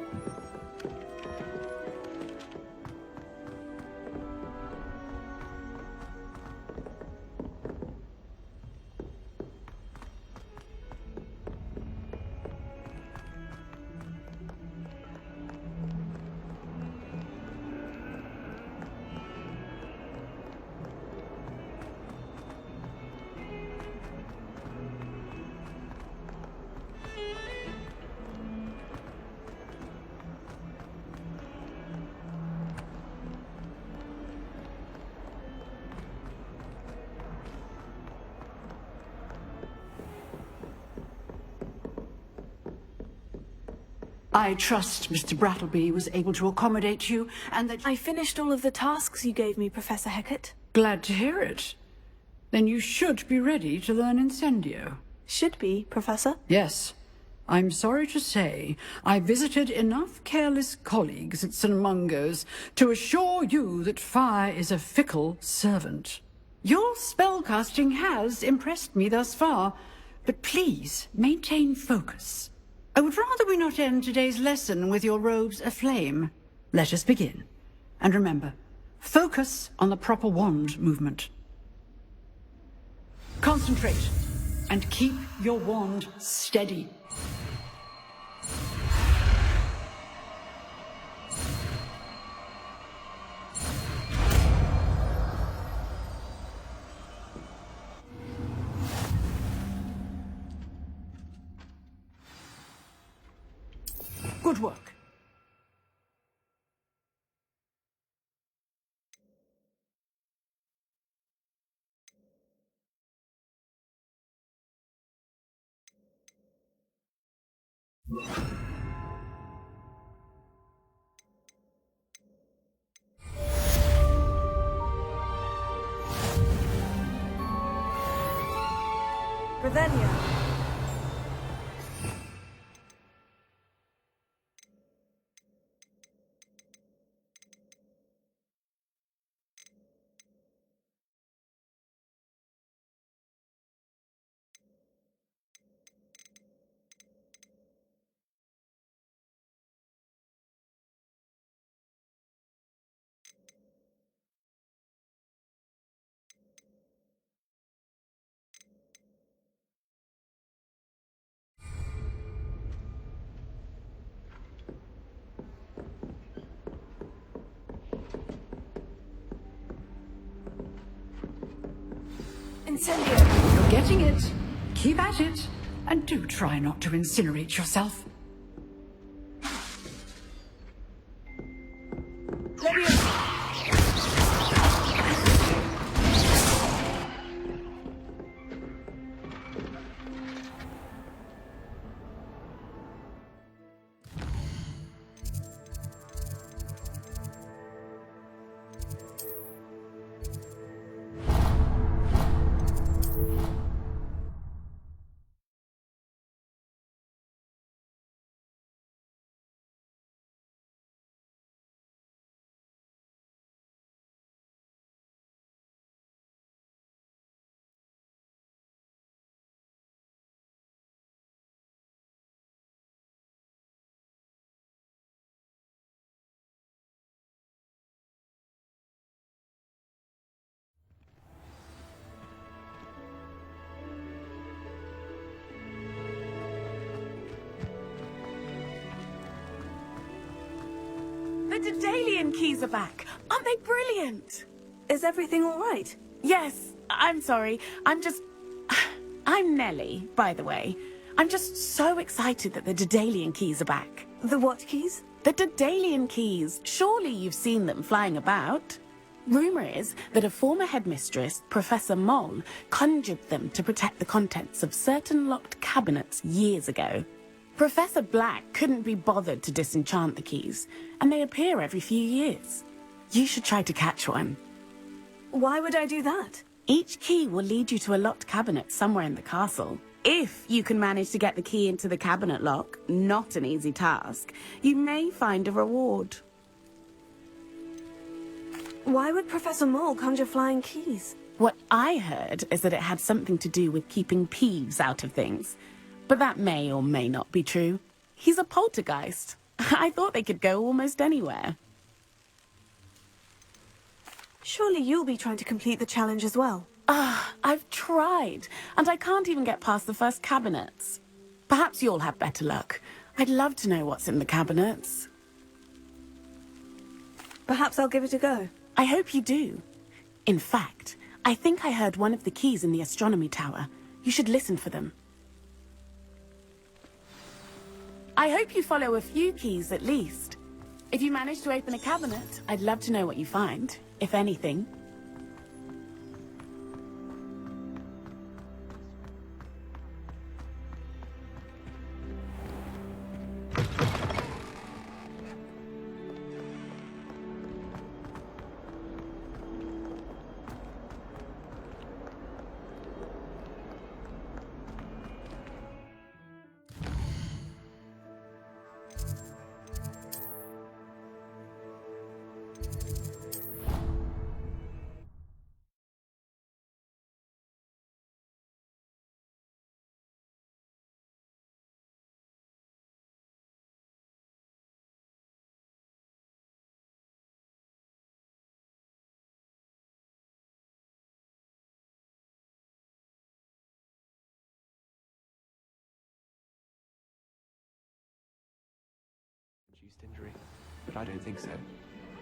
[SPEAKER 11] I trust Mr. Brattleby was able to accommodate you, and that...
[SPEAKER 10] I finished all of the tasks you gave me, Professor Hecat.
[SPEAKER 11] Glad to hear it. Then you should be ready to learn Incendio.
[SPEAKER 10] Should be, Professor?
[SPEAKER 11] Yes. I'm sorry to say, I visited enough careless colleagues at St. Mungo's to assure you that fire is a fickle servant. Your spellcasting has impressed me thus far, but please maintain focus. I would rather we not end today's lesson with your robes aflame. Let us begin. And remember, focus on the proper wand movement. Concentrate, and keep your wand steady. Good work.
[SPEAKER 10] Ravenia. Incendio.
[SPEAKER 11] You're getting it. Keep at it. And do try not to incinerate yourself.
[SPEAKER 10] Leviosa.
[SPEAKER 13] The Daedalian keys are back. Aren't they brilliant?
[SPEAKER 10] Is everything all right?
[SPEAKER 13] Yes, I'm sorry. I'm Nellie, by the way. I'm just so excited that the Daedalian keys are back.
[SPEAKER 10] The what keys?
[SPEAKER 13] The Daedalian keys. Surely you've seen them flying about. Rumour is that a former headmistress, Professor Moll, conjured them to protect the contents of certain locked cabinets years ago. Professor Black couldn't be bothered to disenchant the keys, and they appear every few years. You should try to catch one.
[SPEAKER 10] Why would I do that?
[SPEAKER 13] Each key will lead you to a locked cabinet somewhere in the castle. If you can manage to get the key into the cabinet lock, not an easy task, you may find a reward.
[SPEAKER 10] Why would Professor Moll conjure flying keys?
[SPEAKER 13] What I heard is that it had something to do with keeping Peeves out of things. But that may or may not be true. He's a poltergeist. I thought they could go almost anywhere.
[SPEAKER 10] Surely you'll be trying to complete the challenge as well.
[SPEAKER 13] I've tried, and I can't even get past the first cabinets. Perhaps you'll have better luck. I'd love to know what's in the cabinets.
[SPEAKER 10] Perhaps I'll give it a go.
[SPEAKER 13] I hope you do. In fact, I think I heard one of the keys in the astronomy tower. You should listen for them. I hope you follow a few keys at least. If you manage to open a cabinet, I'd love to know what you find, if anything.
[SPEAKER 14] Induced injury, but I don't think so.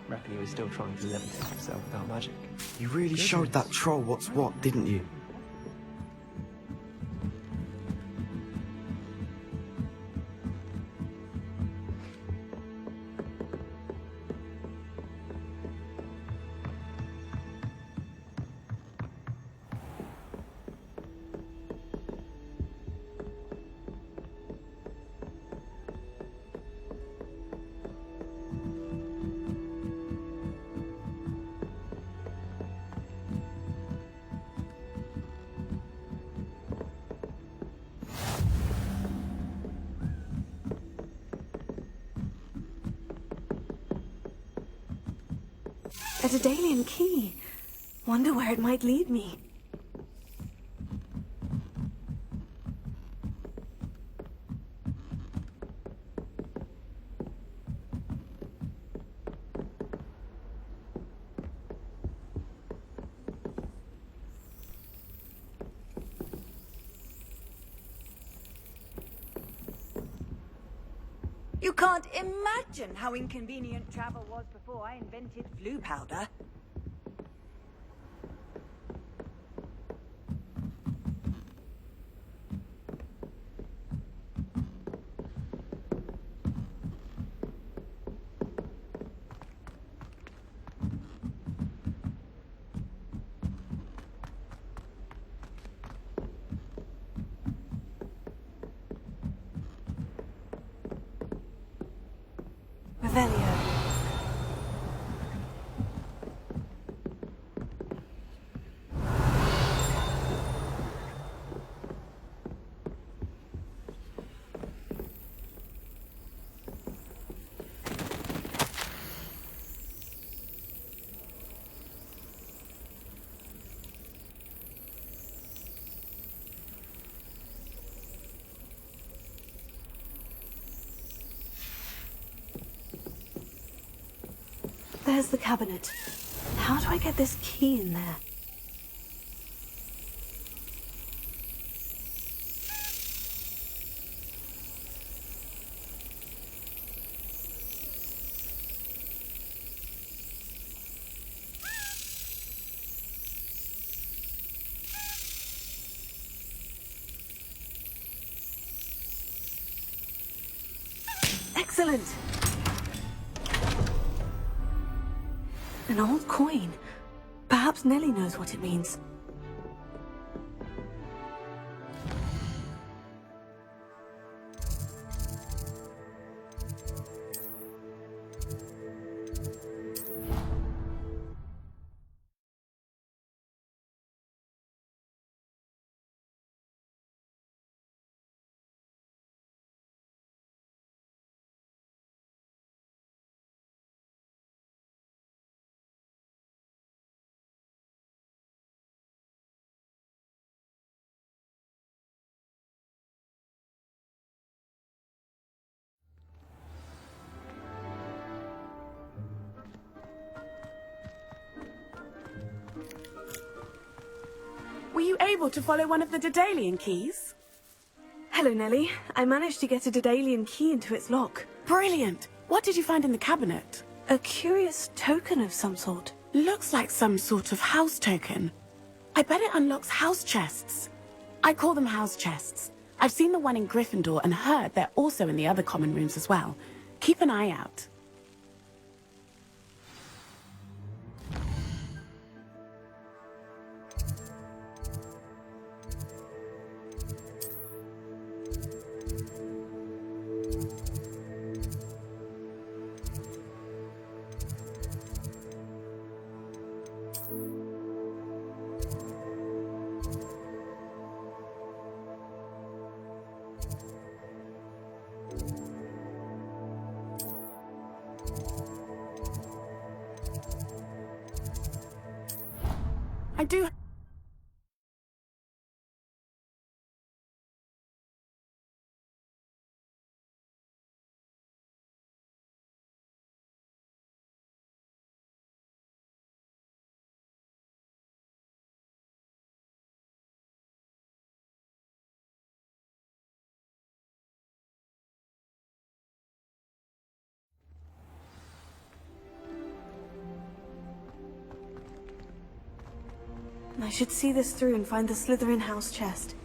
[SPEAKER 14] Reckon he was still trying to levitate himself without magic.
[SPEAKER 15] You really showed that troll what's what, didn't you?
[SPEAKER 10] A Daedalian key. Wonder where it might lead me.
[SPEAKER 3] You can't imagine how inconvenient travel was before I invented blue powder.
[SPEAKER 10] Revelio. There's the cabinet. How do I get this key in there? Excellent. An old coin. Perhaps Nellie knows what it means.
[SPEAKER 13] Were you able to follow one of the Daedalian keys?
[SPEAKER 10] Hello, Nellie. I managed to get a Daedalian key into its lock.
[SPEAKER 13] Brilliant! What did you find in the cabinet?
[SPEAKER 10] A curious token of some sort.
[SPEAKER 13] Looks like some sort of house token. I bet it unlocks house chests. I call them house chests. I've seen the one in Gryffindor and heard they're also in the other common rooms as well. Keep an eye out. I do...
[SPEAKER 10] I should see this through and find the Slytherin house chest.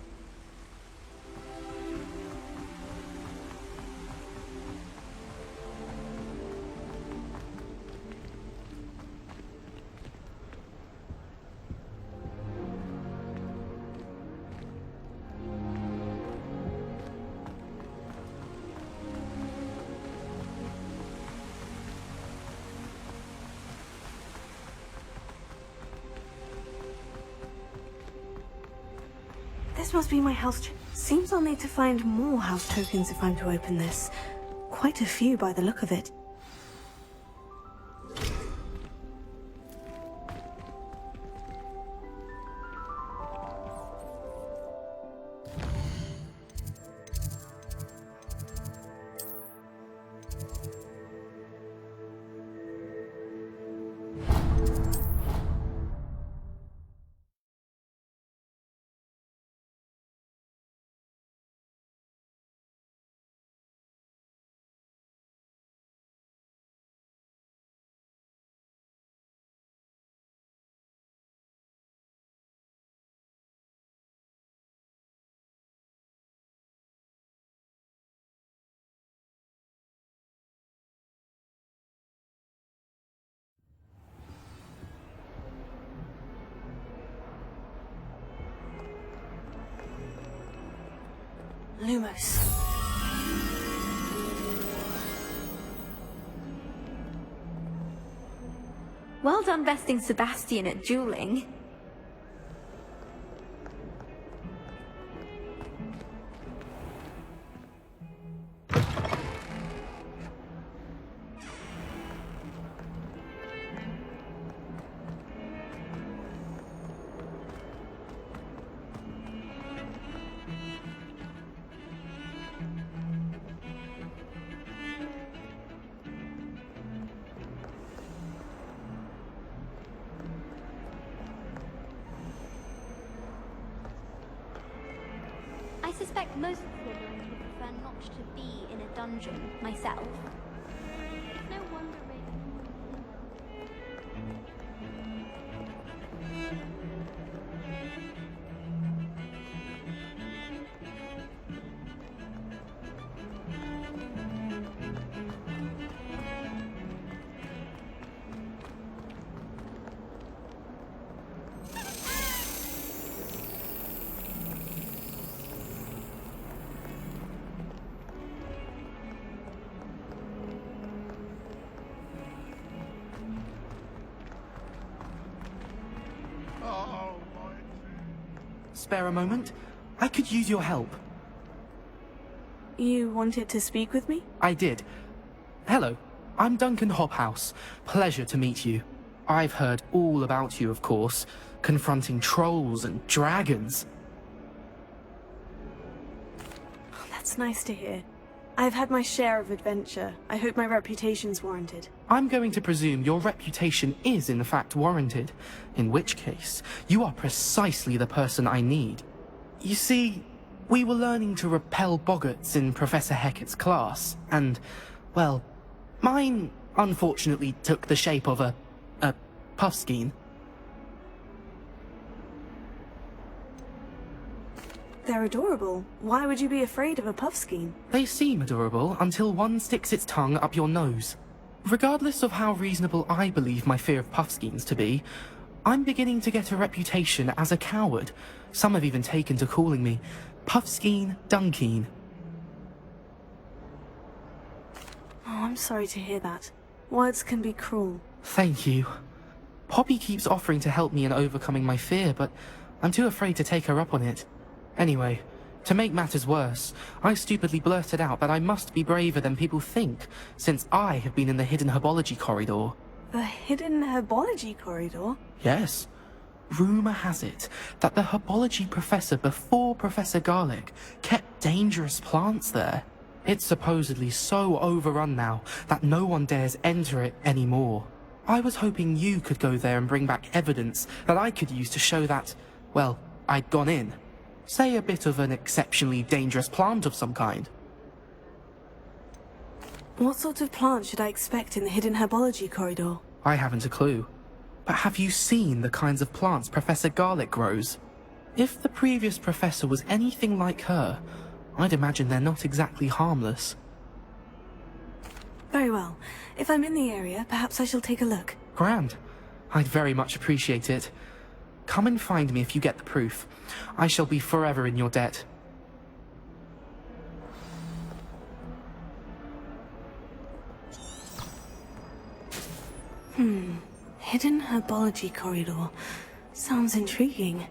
[SPEAKER 10] This must be my house. Seems I'll need to find more house tokens if I'm to open this. Quite a few by the look of it. Lumos.
[SPEAKER 2] Well done besting Sebastian at dueling.
[SPEAKER 4] I suspect most Slytherins would prefer not to be in a dungeon, myself. It's no wonder
[SPEAKER 15] spare a moment? I could use your help.
[SPEAKER 9] You wanted to speak with me?
[SPEAKER 14] I did. Hello, I'm Duncan Hobhouse. Pleasure to meet you. I've heard all about you, of course, confronting trolls and dragons.
[SPEAKER 9] Oh, that's nice to hear. I've had my share of adventure. I hope my reputation's warranted.
[SPEAKER 14] I'm going to presume your reputation is in fact warranted, in which case, you are precisely the person I need. You see, we were learning to repel boggarts in Professor Hecat's class, and, well, mine unfortunately took the shape of a puffskein.
[SPEAKER 9] They're adorable. Why would you be afraid of a puffskein?
[SPEAKER 14] They seem adorable until one sticks its tongue up your nose. Regardless of how reasonable I believe my fear of puffskeins to be, I'm beginning to get a reputation as a coward. Some have even taken to calling me Puffskein Dunkeen.
[SPEAKER 9] Oh, I'm sorry to hear that. Words can be cruel.
[SPEAKER 14] Thank you. Poppy keeps offering to help me in overcoming my fear, but I'm too afraid to take her up on it. Anyway, to make matters worse, I stupidly blurted out that I must be braver than people think, since I have been in the hidden herbology corridor.
[SPEAKER 9] The hidden herbology corridor?
[SPEAKER 14] Yes. Rumour has it that the herbology professor before Professor Garlic kept dangerous plants there. It's supposedly so overrun now that no one dares enter it anymore. I was hoping you could go there and bring back evidence that I could use to show that, well, I'd gone in. Say a bit of an exceptionally dangerous plant of some kind.
[SPEAKER 9] What sort of plant should I expect in the hidden herbology corridor?
[SPEAKER 14] I haven't a clue. But have you seen the kinds of plants Professor Garlic grows? If the previous professor was anything like her, I'd imagine they're not exactly harmless.
[SPEAKER 9] Very well. If I'm in the area, perhaps I shall take a look.
[SPEAKER 14] Grand. I'd very much appreciate it. Come and find me if you get the proof. I shall be forever in your debt.
[SPEAKER 9] Hidden herbology corridor. Sounds intriguing.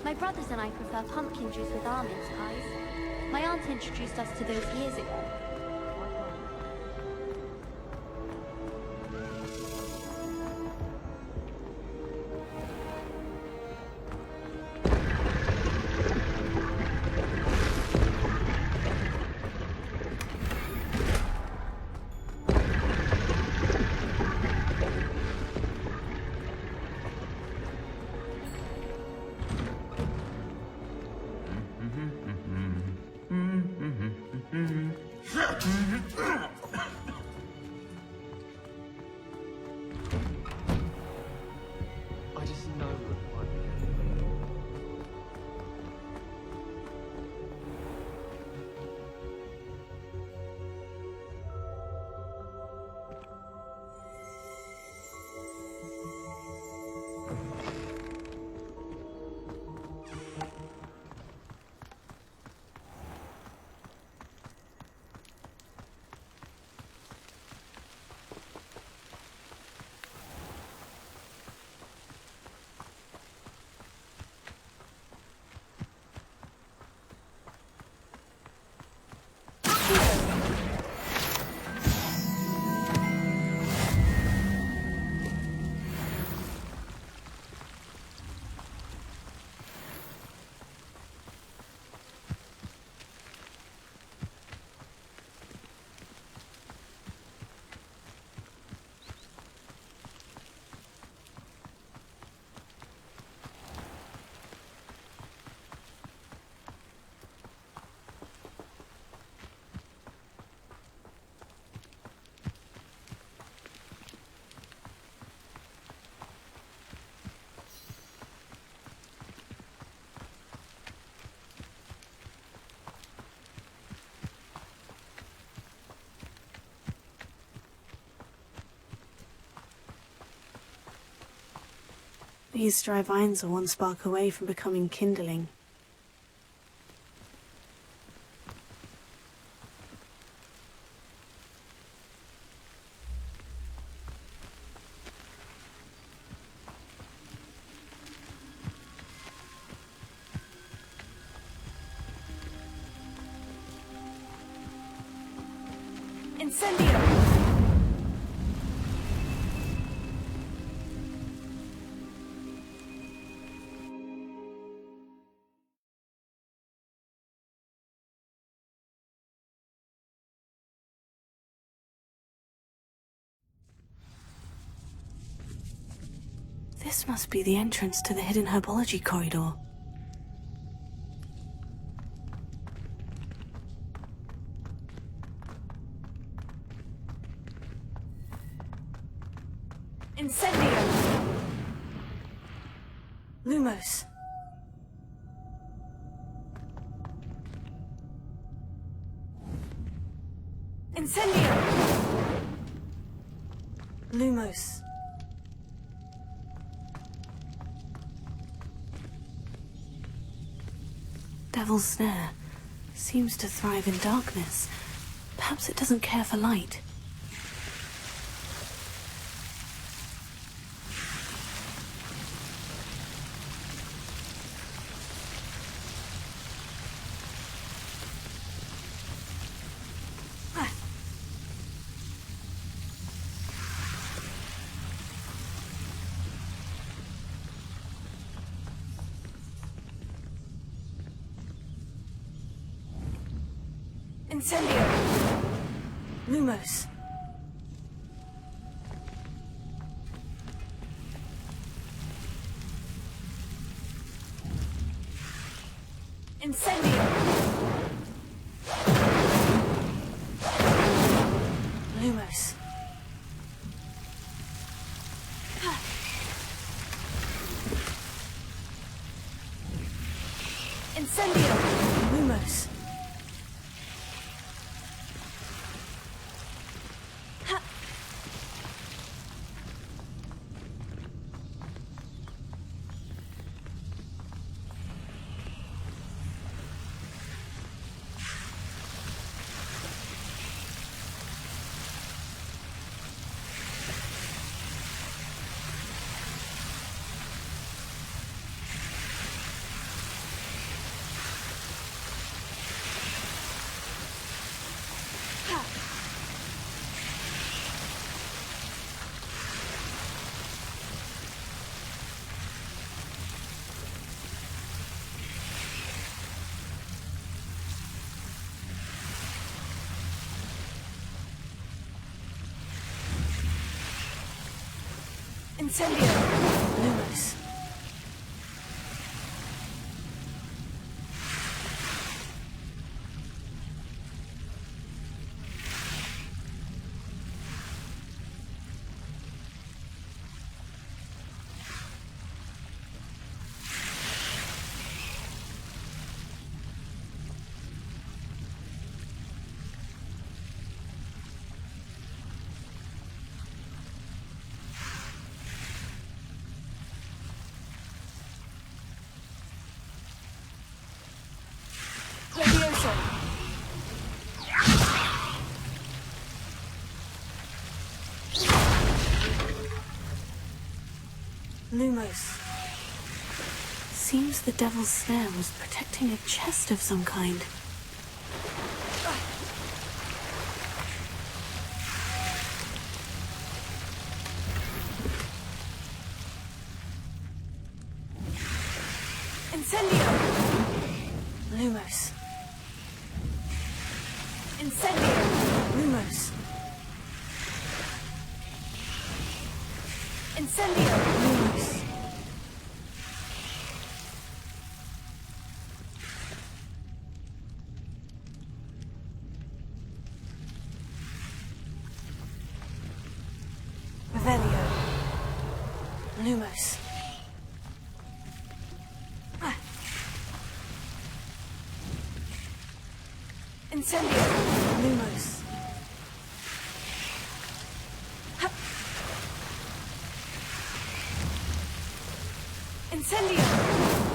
[SPEAKER 12] My brothers and I prefer pumpkin juice with almonds, guys. My aunt introduced us to those years ago.
[SPEAKER 10] These dry vines are one spark away from becoming kindling.
[SPEAKER 2] Incendio!
[SPEAKER 10] This must be the entrance to the hidden herbology corridor.
[SPEAKER 2] Incendio! Lumos. Incendio! Lumos.
[SPEAKER 10] Devil's Snare seems to thrive in darkness. Perhaps it doesn't care for light.
[SPEAKER 2] Incendio! Lumos. Incendio! Lumos. Incendio! Lumos. Incendio! Lumos. Levioso. Lumos.
[SPEAKER 10] Seems the Devil's Snare was protecting a chest of some kind.
[SPEAKER 2] Incendio! Lumos. Incendio! Lumos. Incendio! Lumos. Revelio. Lumos. Incendio! Lumos.
[SPEAKER 9] Incendio!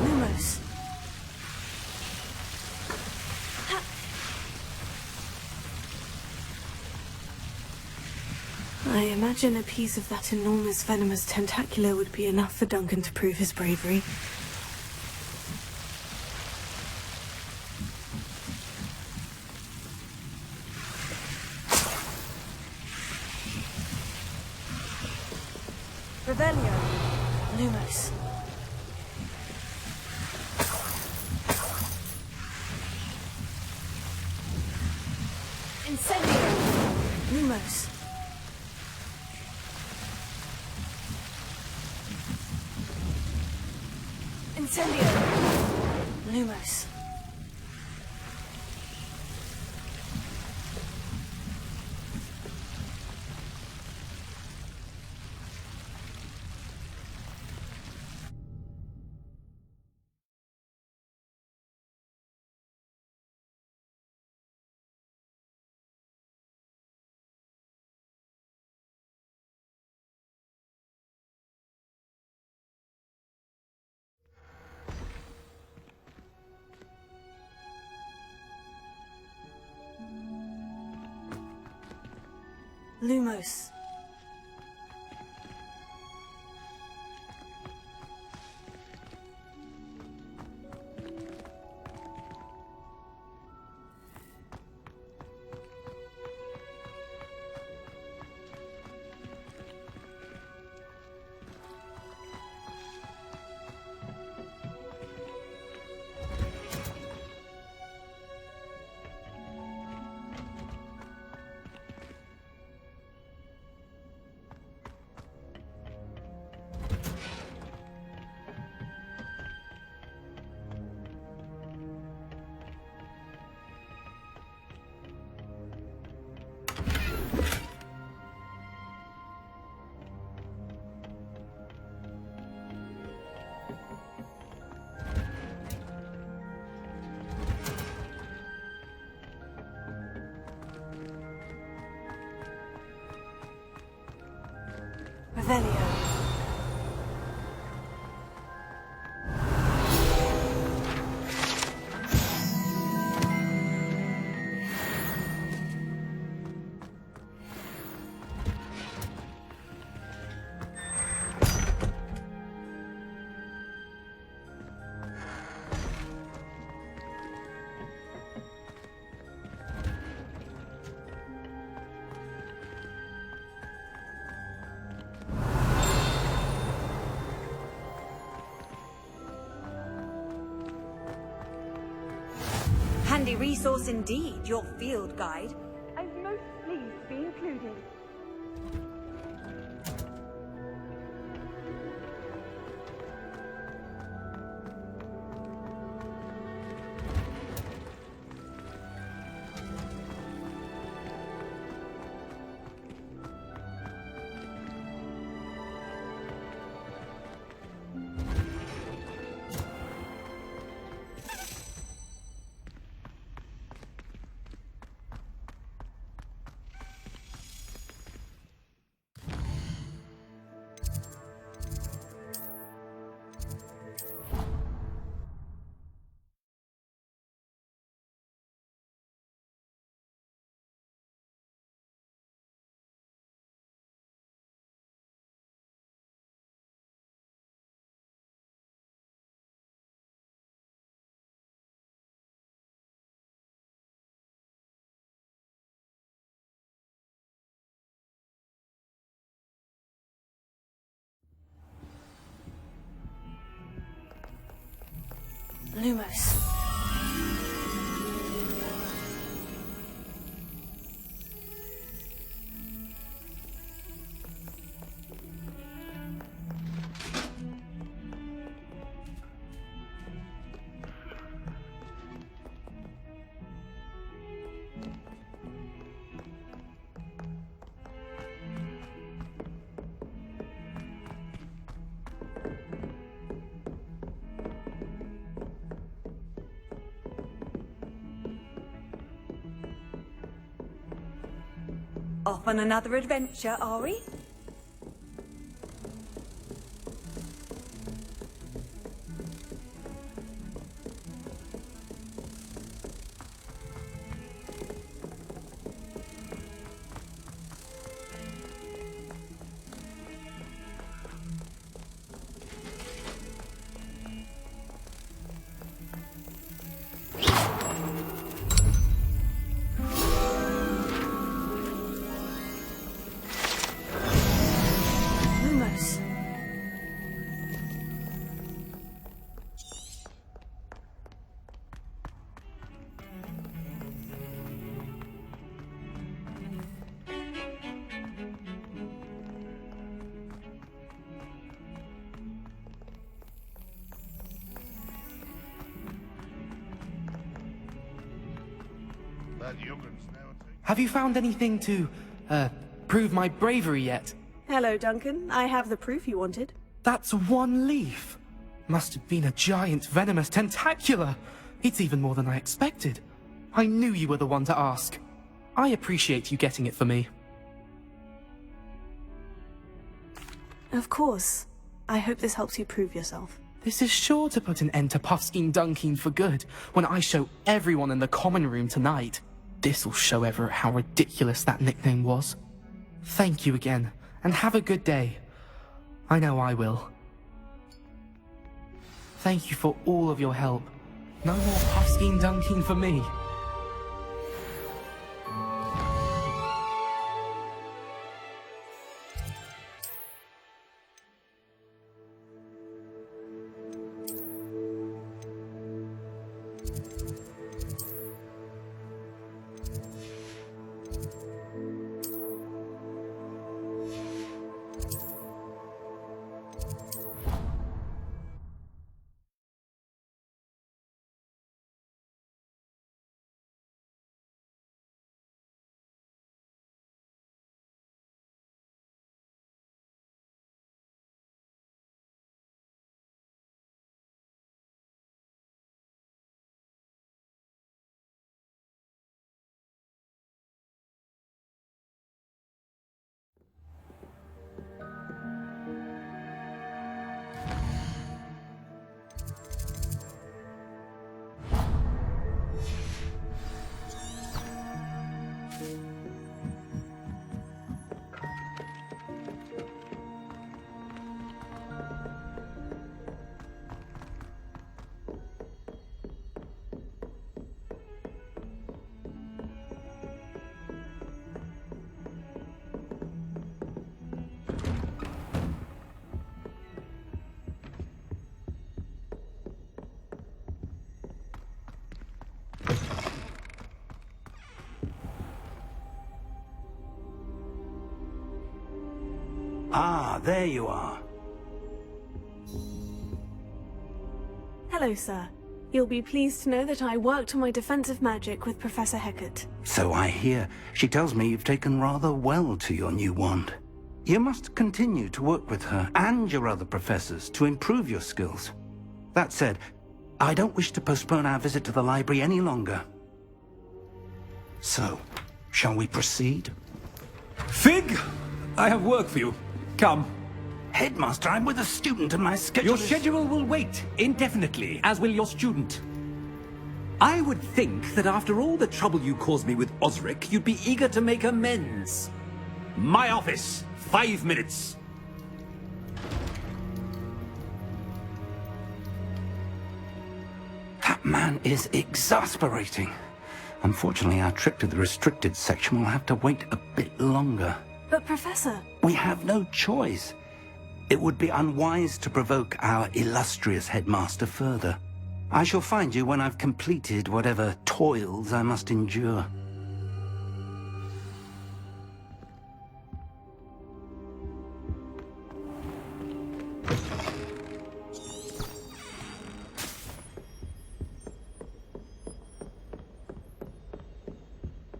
[SPEAKER 9] Lumos. I imagine a piece of that enormous venomous tentacular would be enough for Duncan to prove his bravery. Revelio. Lumos. Incendio. Lumos. Incendio. Lumos. Lumos. Revelio.
[SPEAKER 3] Handy resource indeed, your field guide.
[SPEAKER 2] I'm most pleased to be included. Lumos.
[SPEAKER 3] Off on another adventure, are we?
[SPEAKER 14] Have you found anything to, prove my bravery yet?
[SPEAKER 9] Hello, Duncan. I have the proof you wanted.
[SPEAKER 14] That's one leaf. Must have been a giant venomous tentacula. It's even more than I expected. I knew you were the one to ask. I appreciate you getting it for me.
[SPEAKER 9] Of course. I hope this helps you prove yourself.
[SPEAKER 14] This is sure to put an end to Puffskein Dunkeen for good when I show everyone in the common room tonight. This'll show Everett how ridiculous that nickname was. Thank you again, and have a good day. I know I will. Thank you for all of your help. No more Puffskein Dunkeen for me.
[SPEAKER 16] Ah, there you are.
[SPEAKER 9] Hello, sir. You'll be pleased to know that I worked on my defensive magic with Professor Hecat.
[SPEAKER 16] So I hear. She tells me you've taken rather well to your new wand. You must continue to work with her and your other professors to improve your skills. That said, I don't wish to postpone our visit to the library any longer. So, shall we proceed?
[SPEAKER 17] Fig! I have work for you. Come.
[SPEAKER 16] Headmaster, I'm with a student and my schedule
[SPEAKER 17] Your schedule will wait indefinitely, as will your student. I would think that after all the trouble you caused me with Osric, you'd be eager to make amends. My office, 5 minutes.
[SPEAKER 16] That man is exasperating. Unfortunately, our trip to the restricted section will have to wait a bit longer.
[SPEAKER 9] But Professor...
[SPEAKER 16] We have no choice. It would be unwise to provoke our illustrious headmaster further. I shall find you when I've completed whatever toils I must endure.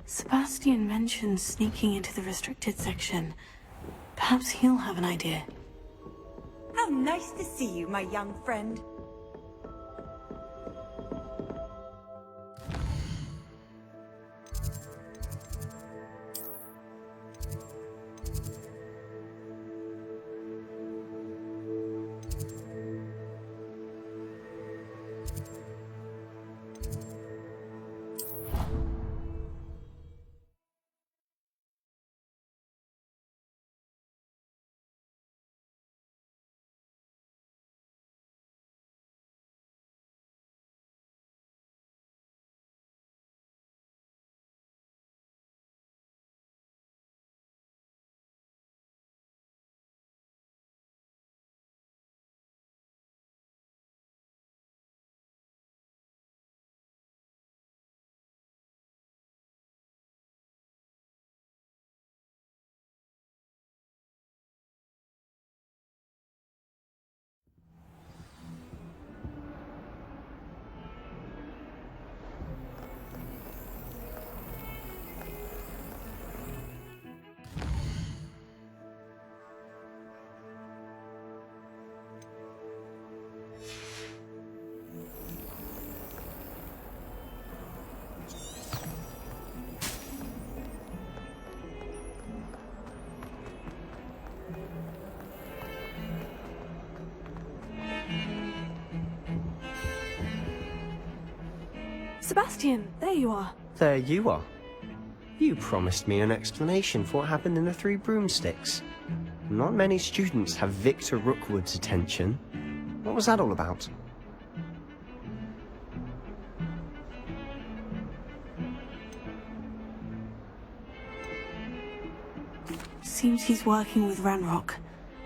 [SPEAKER 9] Sebastian mentioned sneaking into the restricted section. Perhaps he'll have an idea.
[SPEAKER 3] How nice to see you, my young friend.
[SPEAKER 9] Sebastian, there you are.
[SPEAKER 18] There you are. You promised me an explanation for what happened in the Three Broomsticks. Not many students have Victor Rookwood's attention. What was that all about?
[SPEAKER 9] Seems he's working with Ranrock.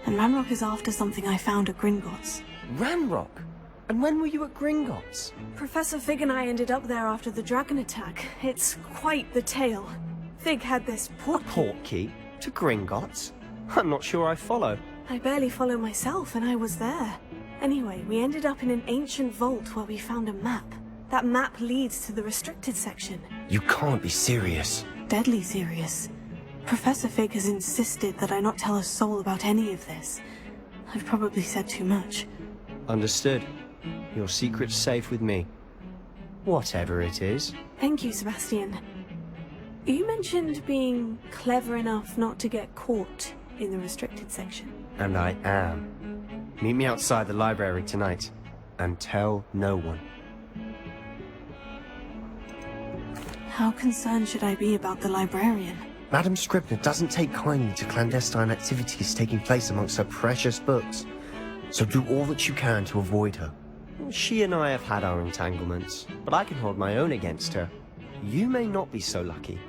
[SPEAKER 9] And Ranrock is after something I found at Gringotts.
[SPEAKER 18] Ranrock? And when were you at Gringotts?
[SPEAKER 9] Professor Fig and I ended up there after the dragon attack. It's quite the tale. Fig had this
[SPEAKER 18] portkey to Gringotts? I'm not sure I follow.
[SPEAKER 9] I barely follow myself, and I was there. Anyway, we ended up in an ancient vault where we found a map. That map leads to the restricted section.
[SPEAKER 18] You can't be serious.
[SPEAKER 9] Deadly serious. Professor Fig has insisted that I not tell a soul about any of this. I've probably said too much.
[SPEAKER 18] Understood. Your secret's safe with me. Whatever it is.
[SPEAKER 9] Thank you, Sebastian. You mentioned being clever enough not to get caught in the restricted section.
[SPEAKER 18] And I am. Meet me outside the library tonight. And tell no one.
[SPEAKER 9] How concerned should I be about the librarian?
[SPEAKER 18] Madam Scribner doesn't take kindly to clandestine activities taking place amongst her precious books. So do all that you can to avoid her. She and I have had our entanglements, but I can hold my own against her. You may not be so lucky.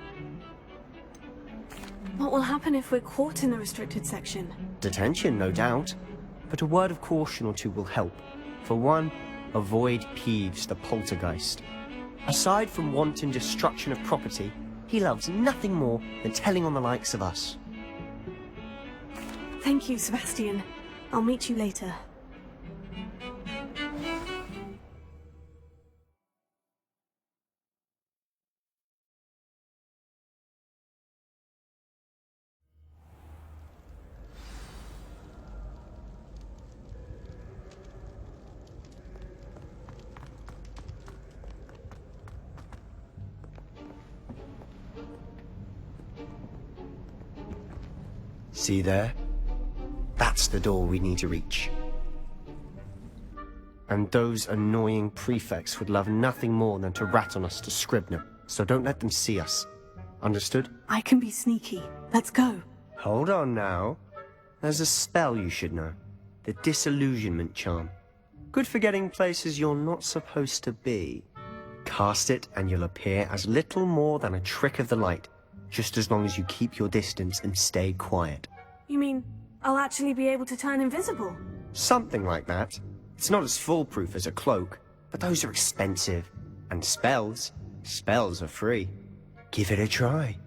[SPEAKER 9] What will happen if we're caught in the restricted section?
[SPEAKER 18] Detention, no doubt. But a word of caution or two will help. For one, avoid Peeves, the poltergeist. Aside from wanton destruction of property, he loves nothing more than telling on the likes of us.
[SPEAKER 9] Thank you, Sebastian. I'll meet you later.
[SPEAKER 18] See there? That's the door we need to reach. And those annoying prefects would love nothing more than to rat on us to Scribner, so don't let them see us. Understood?
[SPEAKER 9] I can be sneaky. Let's go.
[SPEAKER 18] Hold on now. There's a spell you should know. The Disillusionment Charm. Good for getting places you're not supposed to be. Cast it and you'll appear as little more than a trick of the light, just as long as you keep your distance and stay quiet.
[SPEAKER 9] You mean I'll actually be able to turn invisible?
[SPEAKER 18] Something like that. It's not as foolproof as a cloak, but those are expensive. And spells are free. Give it a try.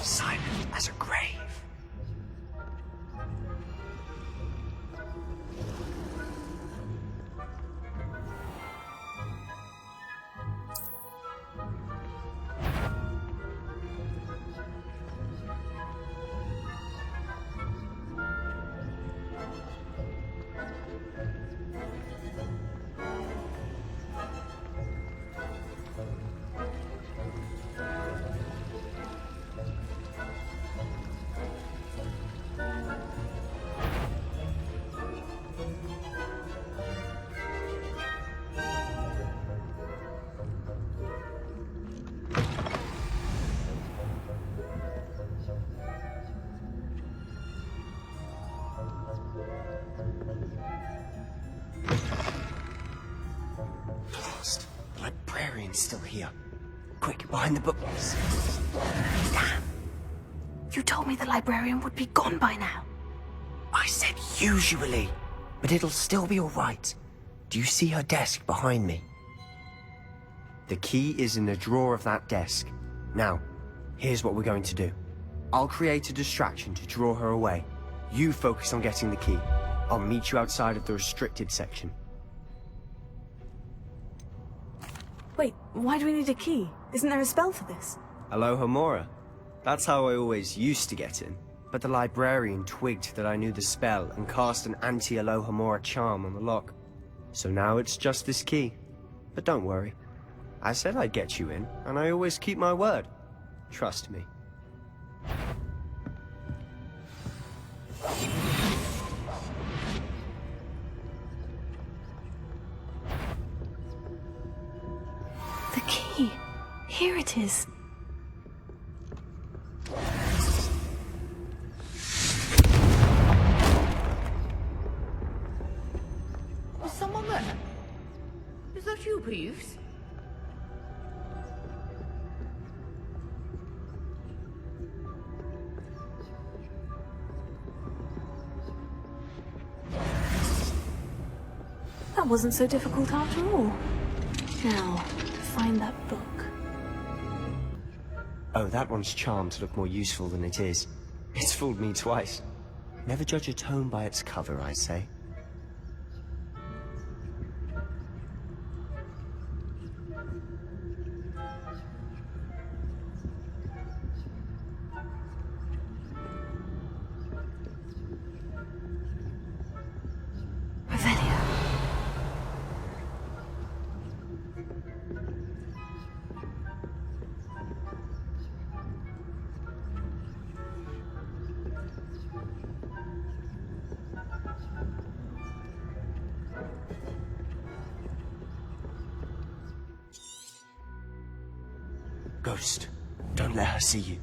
[SPEAKER 18] Silent as a grave. Still here. Quick, behind the books.
[SPEAKER 9] Damn. You told me the librarian would be gone by now.
[SPEAKER 18] I said usually. but it'll still be all right. Do you see her desk behind me? The key is in the drawer of that desk. Now, here's what we're going to do. I'll create a distraction to draw her away. You focus on getting the key. I'll meet you outside of the restricted section.
[SPEAKER 9] Wait, why do we need a key? Isn't there a spell for this?
[SPEAKER 18] Alohomora. That's how I always used to get in. But the librarian twigged that I knew the spell and cast an anti-Alohomora charm on the lock. So now it's just this key. But don't worry. I said I'd get you in, and I always keep my word. Trust me.
[SPEAKER 9] The key. Here it is.
[SPEAKER 19] Is someone there? Is that you, Peeves?
[SPEAKER 9] That wasn't so difficult after all. Now, find that book.
[SPEAKER 18] Oh, that one's charmed to look more useful than it is. It's fooled me twice. Never judge a tome by its cover, I say. Ghost, don't let her see you.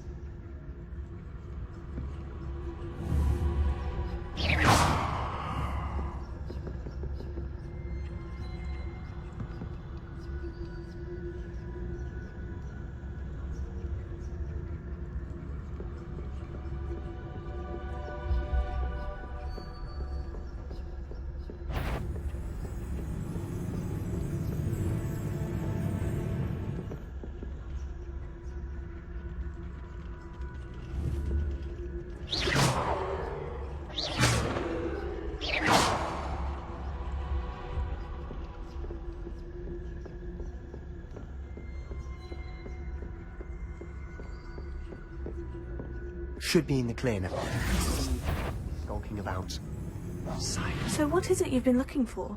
[SPEAKER 18] Should be in the clear now. Skulking about. Silence.
[SPEAKER 9] So what is it you've been looking for?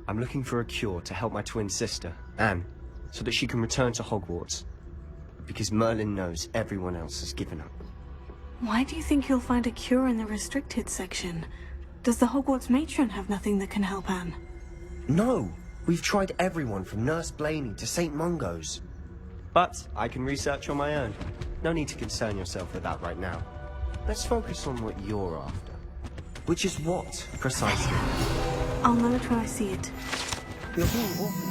[SPEAKER 18] I'm looking for a cure to help my twin sister, Anne, so that she can return to Hogwarts. Because Merlin knows everyone else has given up.
[SPEAKER 9] Why do you think you'll find a cure in the restricted section? Does the Hogwarts matron have nothing that can help Anne?
[SPEAKER 18] No! We've tried everyone from Nurse Blaney to St. Mungo's. But I can research on my own. No need to concern yourself with that right now. Let's focus on what you're after. Which is what, precisely?
[SPEAKER 9] I'll know it when I see it.
[SPEAKER 18] You're being awful.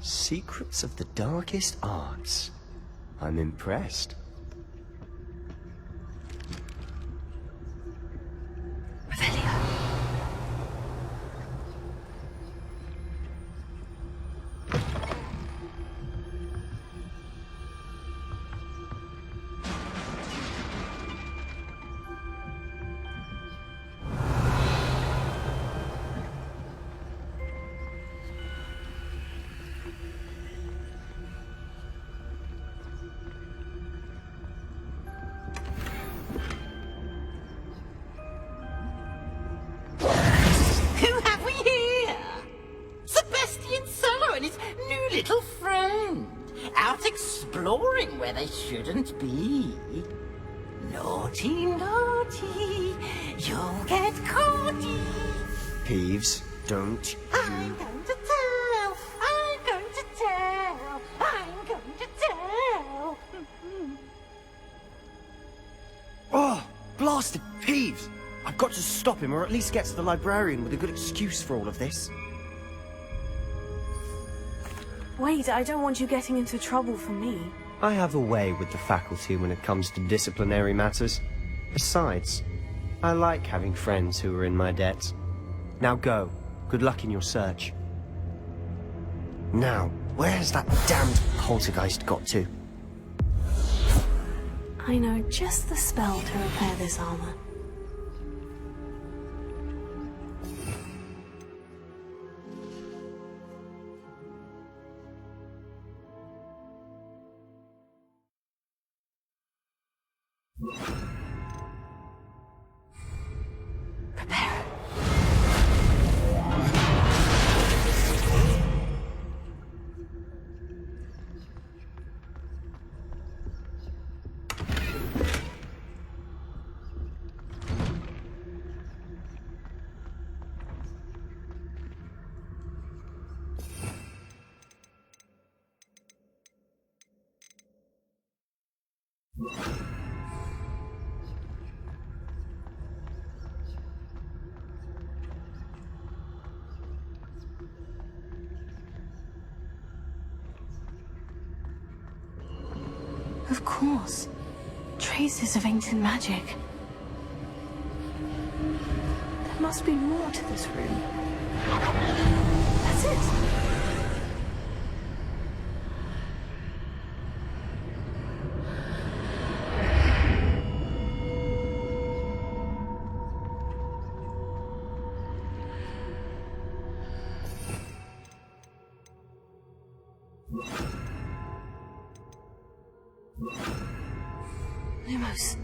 [SPEAKER 18] Secrets of the darkest arts. I'm impressed.
[SPEAKER 1] where they shouldn't be. Naughty, naughty, you'll get caughty.
[SPEAKER 18] Peeves, don't
[SPEAKER 1] I'm going to tell, I'm going to tell, I'm going to tell.
[SPEAKER 20] Oh, blasted Peeves! I've got to stop him, or at least get to the librarian with a good excuse for all of this.
[SPEAKER 9] Wait, I don't want you getting into trouble for me.
[SPEAKER 18] I have a way with the faculty when it comes to disciplinary matters. Besides, I like having friends who are in my debt. Now go. Good luck in your search. Now, where's that damned poltergeist got to?
[SPEAKER 9] I know just the spell to repair this armor. Of course. Traces of ancient magic. There must be more to this room. That's it. Lumos.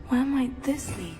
[SPEAKER 9] Where might this lead?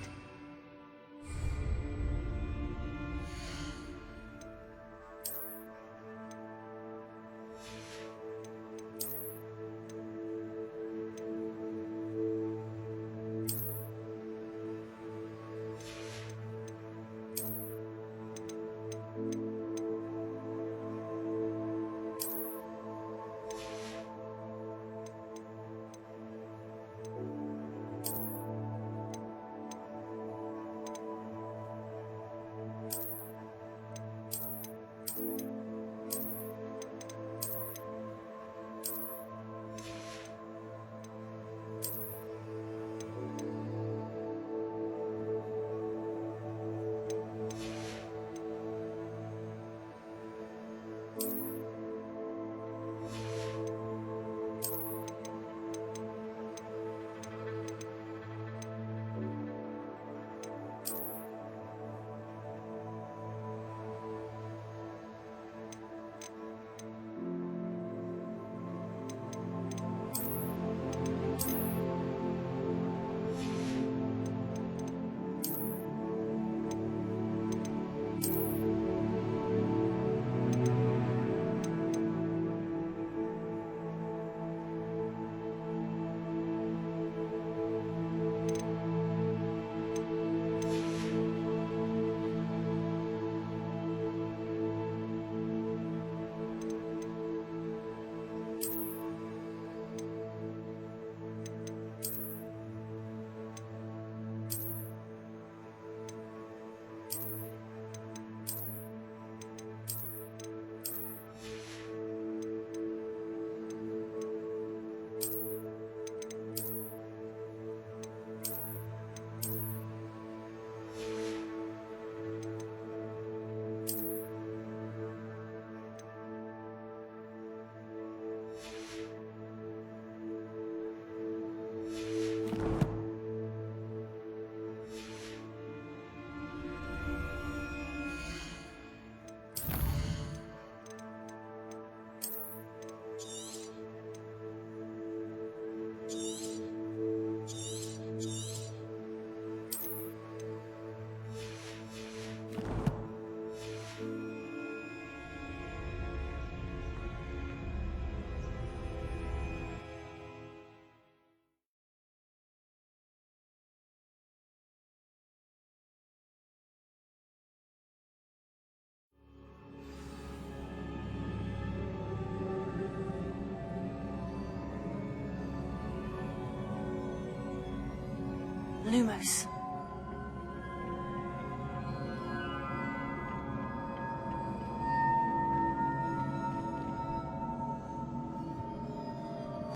[SPEAKER 9] Lumos.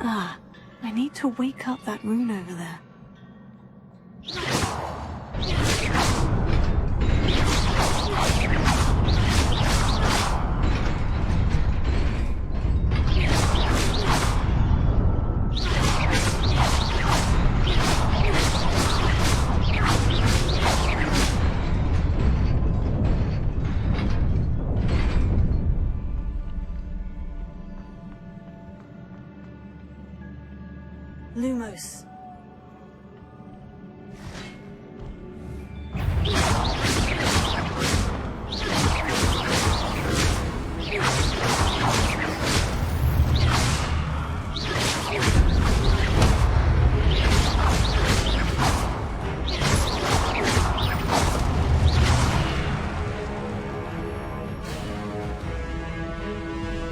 [SPEAKER 9] Ah, I need to wake up that rune over there. Lumos.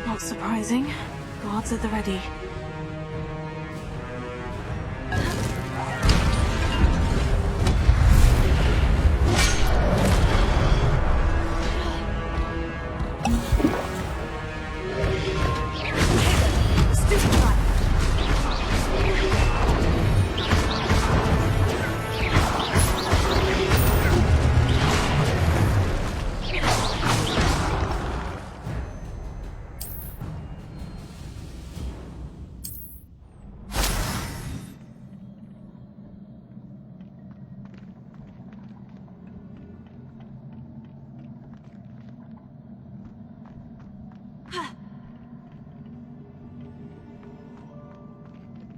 [SPEAKER 9] Not surprising. Guards at the ready.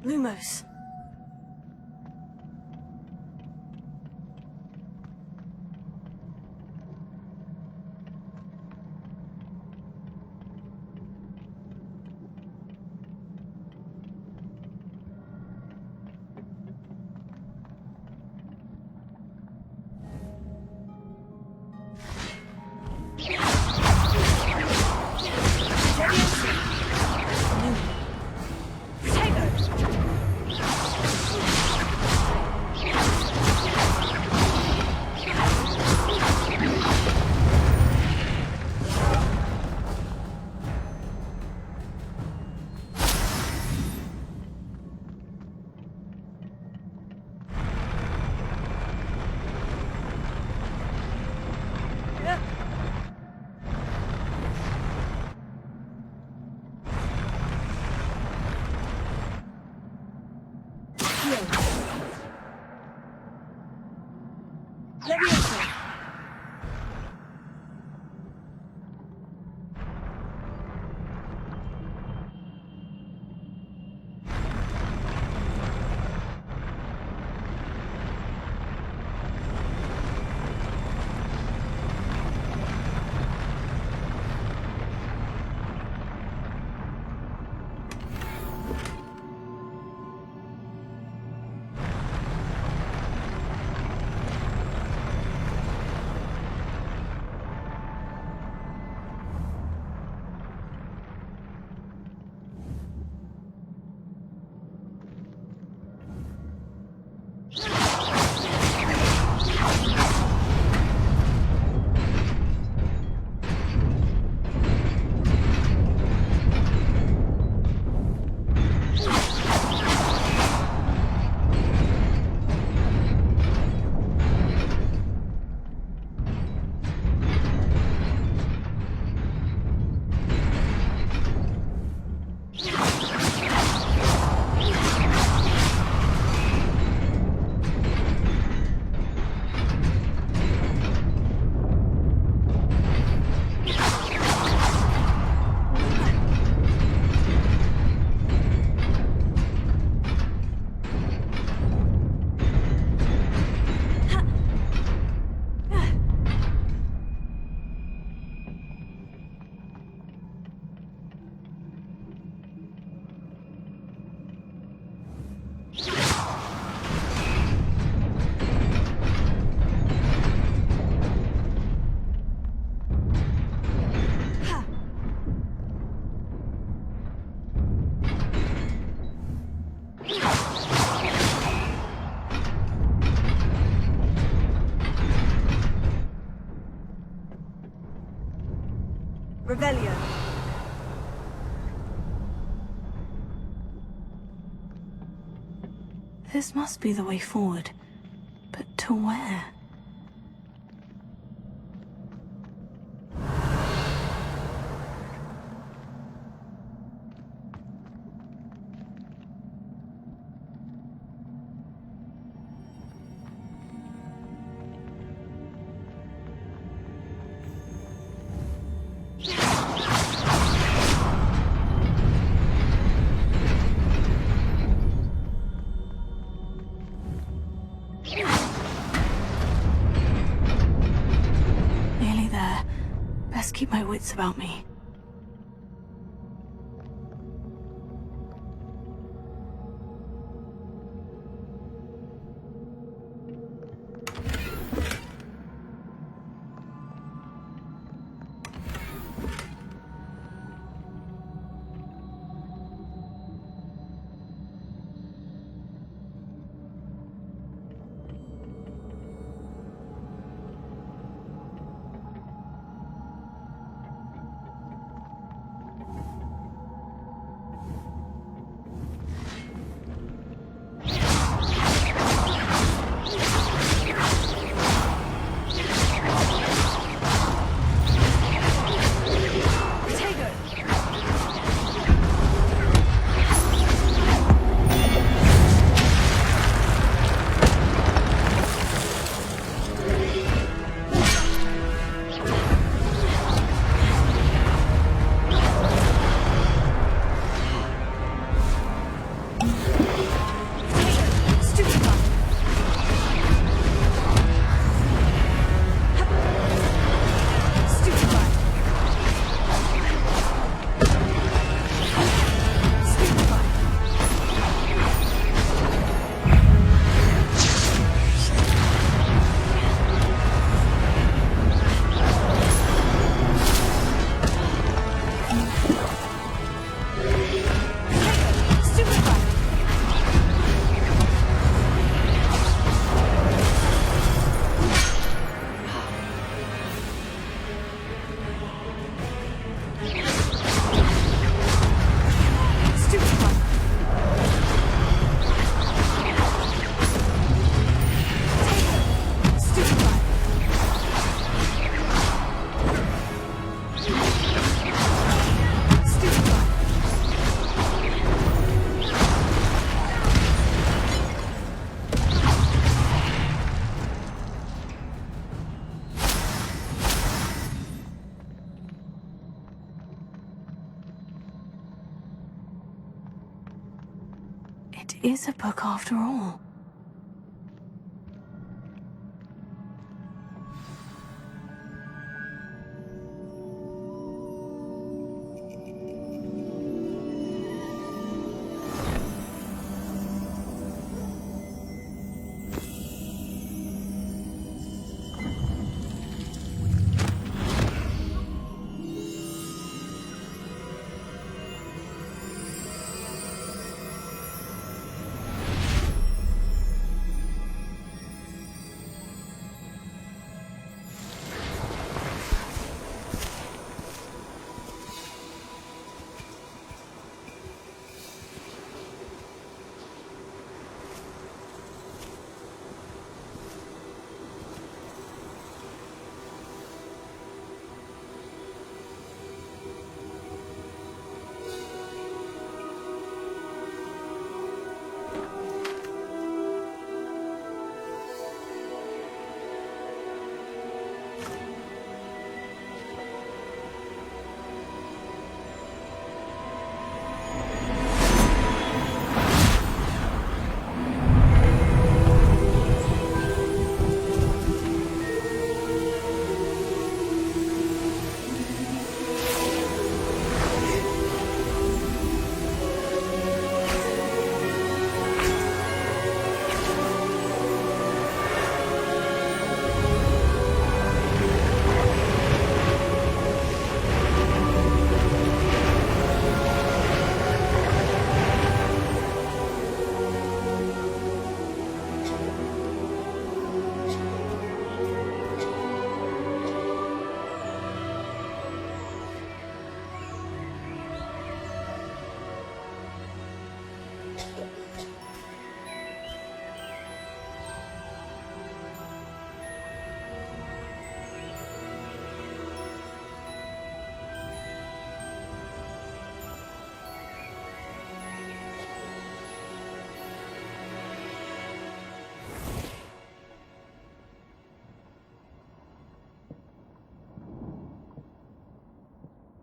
[SPEAKER 9] Lumos. Revelio. This must be the way forward. But to where? Nearly there. Best keep my wits about me. It is a book after all.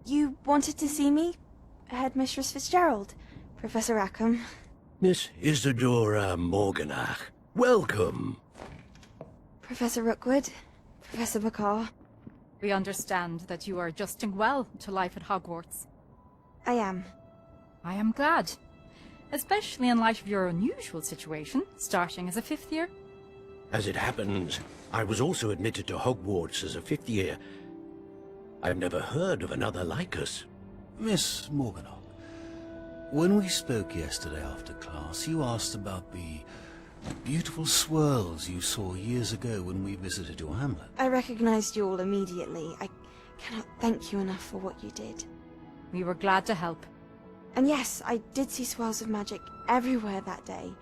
[SPEAKER 2] You wanted to see me? Headmistress Fitzgerald, Professor Rackham.
[SPEAKER 21] Miss Isadora Morganach, welcome.
[SPEAKER 2] Professor Rookwood, Professor Bakar.
[SPEAKER 22] We understand that you are adjusting well to life at Hogwarts.
[SPEAKER 2] I am.
[SPEAKER 22] I am glad. Especially in light of your unusual situation, starting as a 5th year.
[SPEAKER 21] As it happens, I was also admitted to Hogwarts as a 5th year. I've never heard of another like us.
[SPEAKER 23] Miss Morganach, when we spoke yesterday after class, you asked about the beautiful swirls you saw years ago when we visited your hamlet.
[SPEAKER 2] I recognized you all immediately. I cannot thank you enough for what you did.
[SPEAKER 22] We were glad to help.
[SPEAKER 2] And yes, I did see swirls of magic everywhere that day.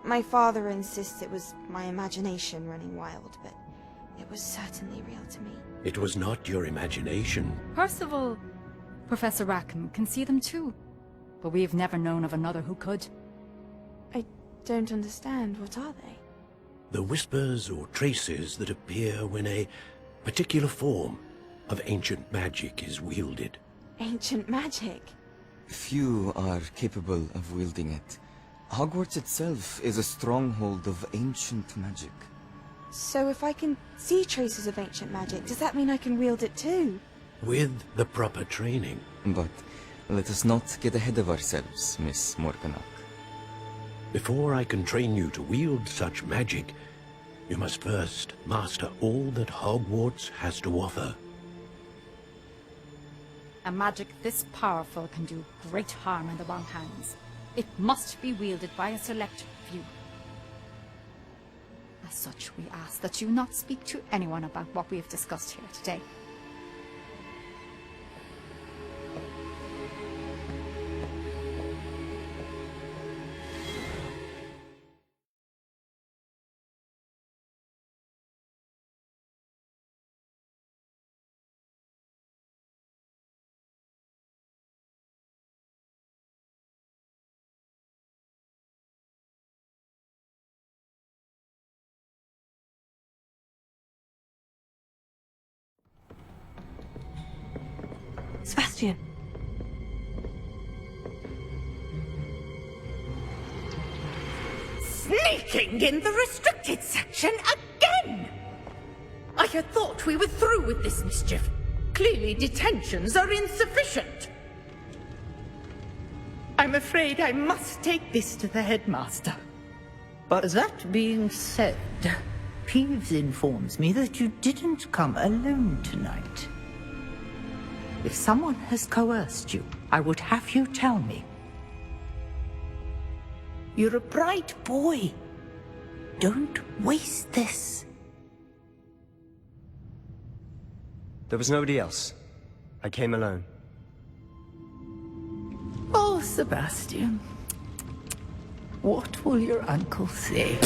[SPEAKER 2] My father insists it was my imagination running wild, but it was certainly real to me.
[SPEAKER 21] It was not your imagination.
[SPEAKER 22] Percival, Professor Rackham can see them too. But we've never known of another who could.
[SPEAKER 2] I don't understand. What are they?
[SPEAKER 21] The whispers or traces that appear when a particular form of ancient magic is wielded.
[SPEAKER 2] Ancient magic?
[SPEAKER 24] Few are capable of wielding it. Hogwarts itself is a stronghold of ancient magic.
[SPEAKER 2] So if I can see traces of ancient magic, does that mean I can wield it too?
[SPEAKER 21] With the proper training.
[SPEAKER 24] But let us not get ahead of ourselves, Miss Morganach.
[SPEAKER 21] Before I can train you to wield such magic, you must first master all that Hogwarts has to offer.
[SPEAKER 22] A magic this powerful can do great harm in the wrong hands. It must be wielded by a select few. As such, we ask that you not speak to anyone about what we have discussed here today.
[SPEAKER 9] Sebastian.
[SPEAKER 19] Sneaking in the restricted section again! I had thought we were through with this mischief. Clearly detentions are insufficient. I'm afraid I must take this to the headmaster.
[SPEAKER 25] But that being said, Peeves informs me that you didn't come alone tonight. If someone has coerced you, I would have you tell me. You're a bright boy. Don't waste this.
[SPEAKER 18] There was nobody else. I came alone.
[SPEAKER 25] Oh, Sebastian. What will your uncle say?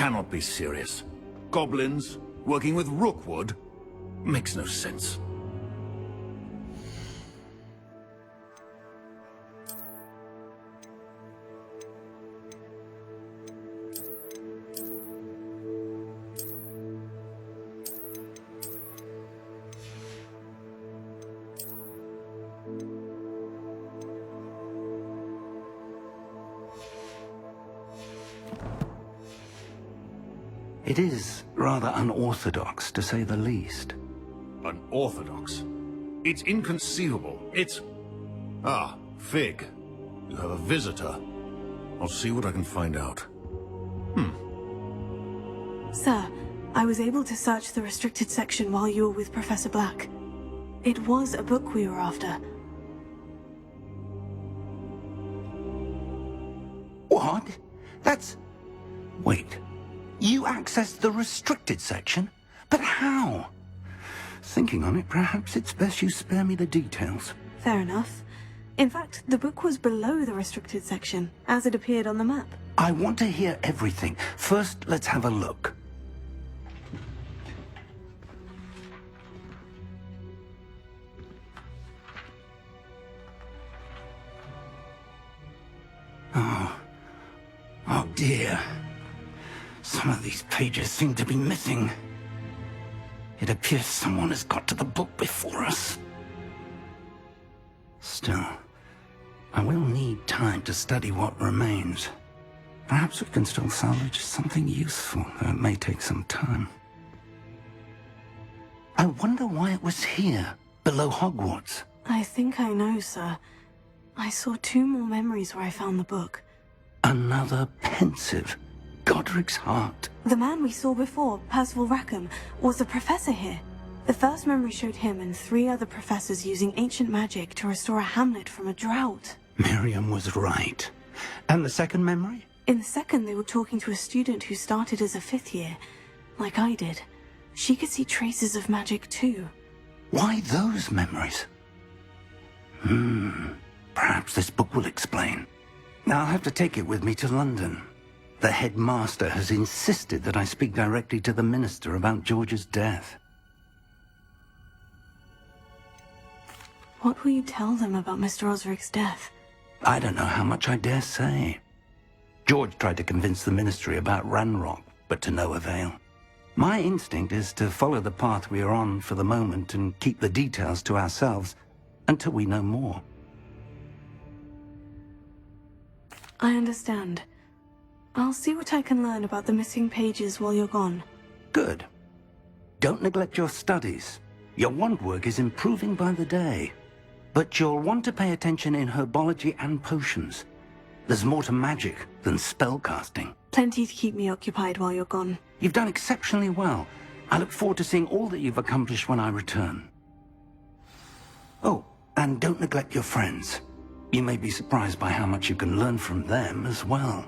[SPEAKER 23] cannot be serious. Goblins working with Rookwood makes no sense.
[SPEAKER 16] It is rather unorthodox, to say the least.
[SPEAKER 23] Unorthodox? It's inconceivable. It's... Ah, Fig. You have a visitor. I'll see what I can find out.
[SPEAKER 9] Sir, I was able to search the restricted section while you were with Professor Black. It was a book we were after.
[SPEAKER 16] What? That's... Wait. You accessed the restricted section? But how? Thinking on it, perhaps it's best you spare me the details.
[SPEAKER 9] Fair enough. In fact, the book was below the restricted section, as it appeared on the map.
[SPEAKER 16] I want to hear everything. First, let's have a look. Oh dear. Some of these pages seem to be missing. It appears someone has got to the book before us. Still, I will need time to study what remains. Perhaps we can still salvage something useful, though it may take some time. I wonder why it was here, below Hogwarts.
[SPEAKER 9] I think I know, sir. I saw 2 more memories where I found the book.
[SPEAKER 16] Another pensive. Godric's heart.
[SPEAKER 9] The man we saw before, Percival Rackham, was a professor here. The first memory showed him and 3 other professors using ancient magic to restore a hamlet from a drought.
[SPEAKER 16] Miriam was right. And the second memory?
[SPEAKER 9] In the second, they were talking to a student who started as a 5th year, like I did. She could see traces of magic too.
[SPEAKER 16] Why those memories? Perhaps this book will explain. I'll have to take it with me to London. The headmaster has insisted that I speak directly to the minister about George's death.
[SPEAKER 9] What will you tell them about Mr. Osric's death?
[SPEAKER 16] I don't know how much I dare say. George tried to convince the ministry about Ranrock, but to no avail. My instinct is to follow the path we are on for the moment and keep the details to ourselves until we know more.
[SPEAKER 9] I understand. I'll see what I can learn about the missing pages while you're gone.
[SPEAKER 16] Good. Don't neglect your studies. Your wand work is improving by the day. But you'll want to pay attention in herbology and potions. There's more to magic than spellcasting.
[SPEAKER 9] Plenty to keep me occupied while you're gone.
[SPEAKER 16] You've done exceptionally well. I look forward to seeing all that you've accomplished when I return. Oh, and don't neglect your friends. You may be surprised by how much you can learn from them as well.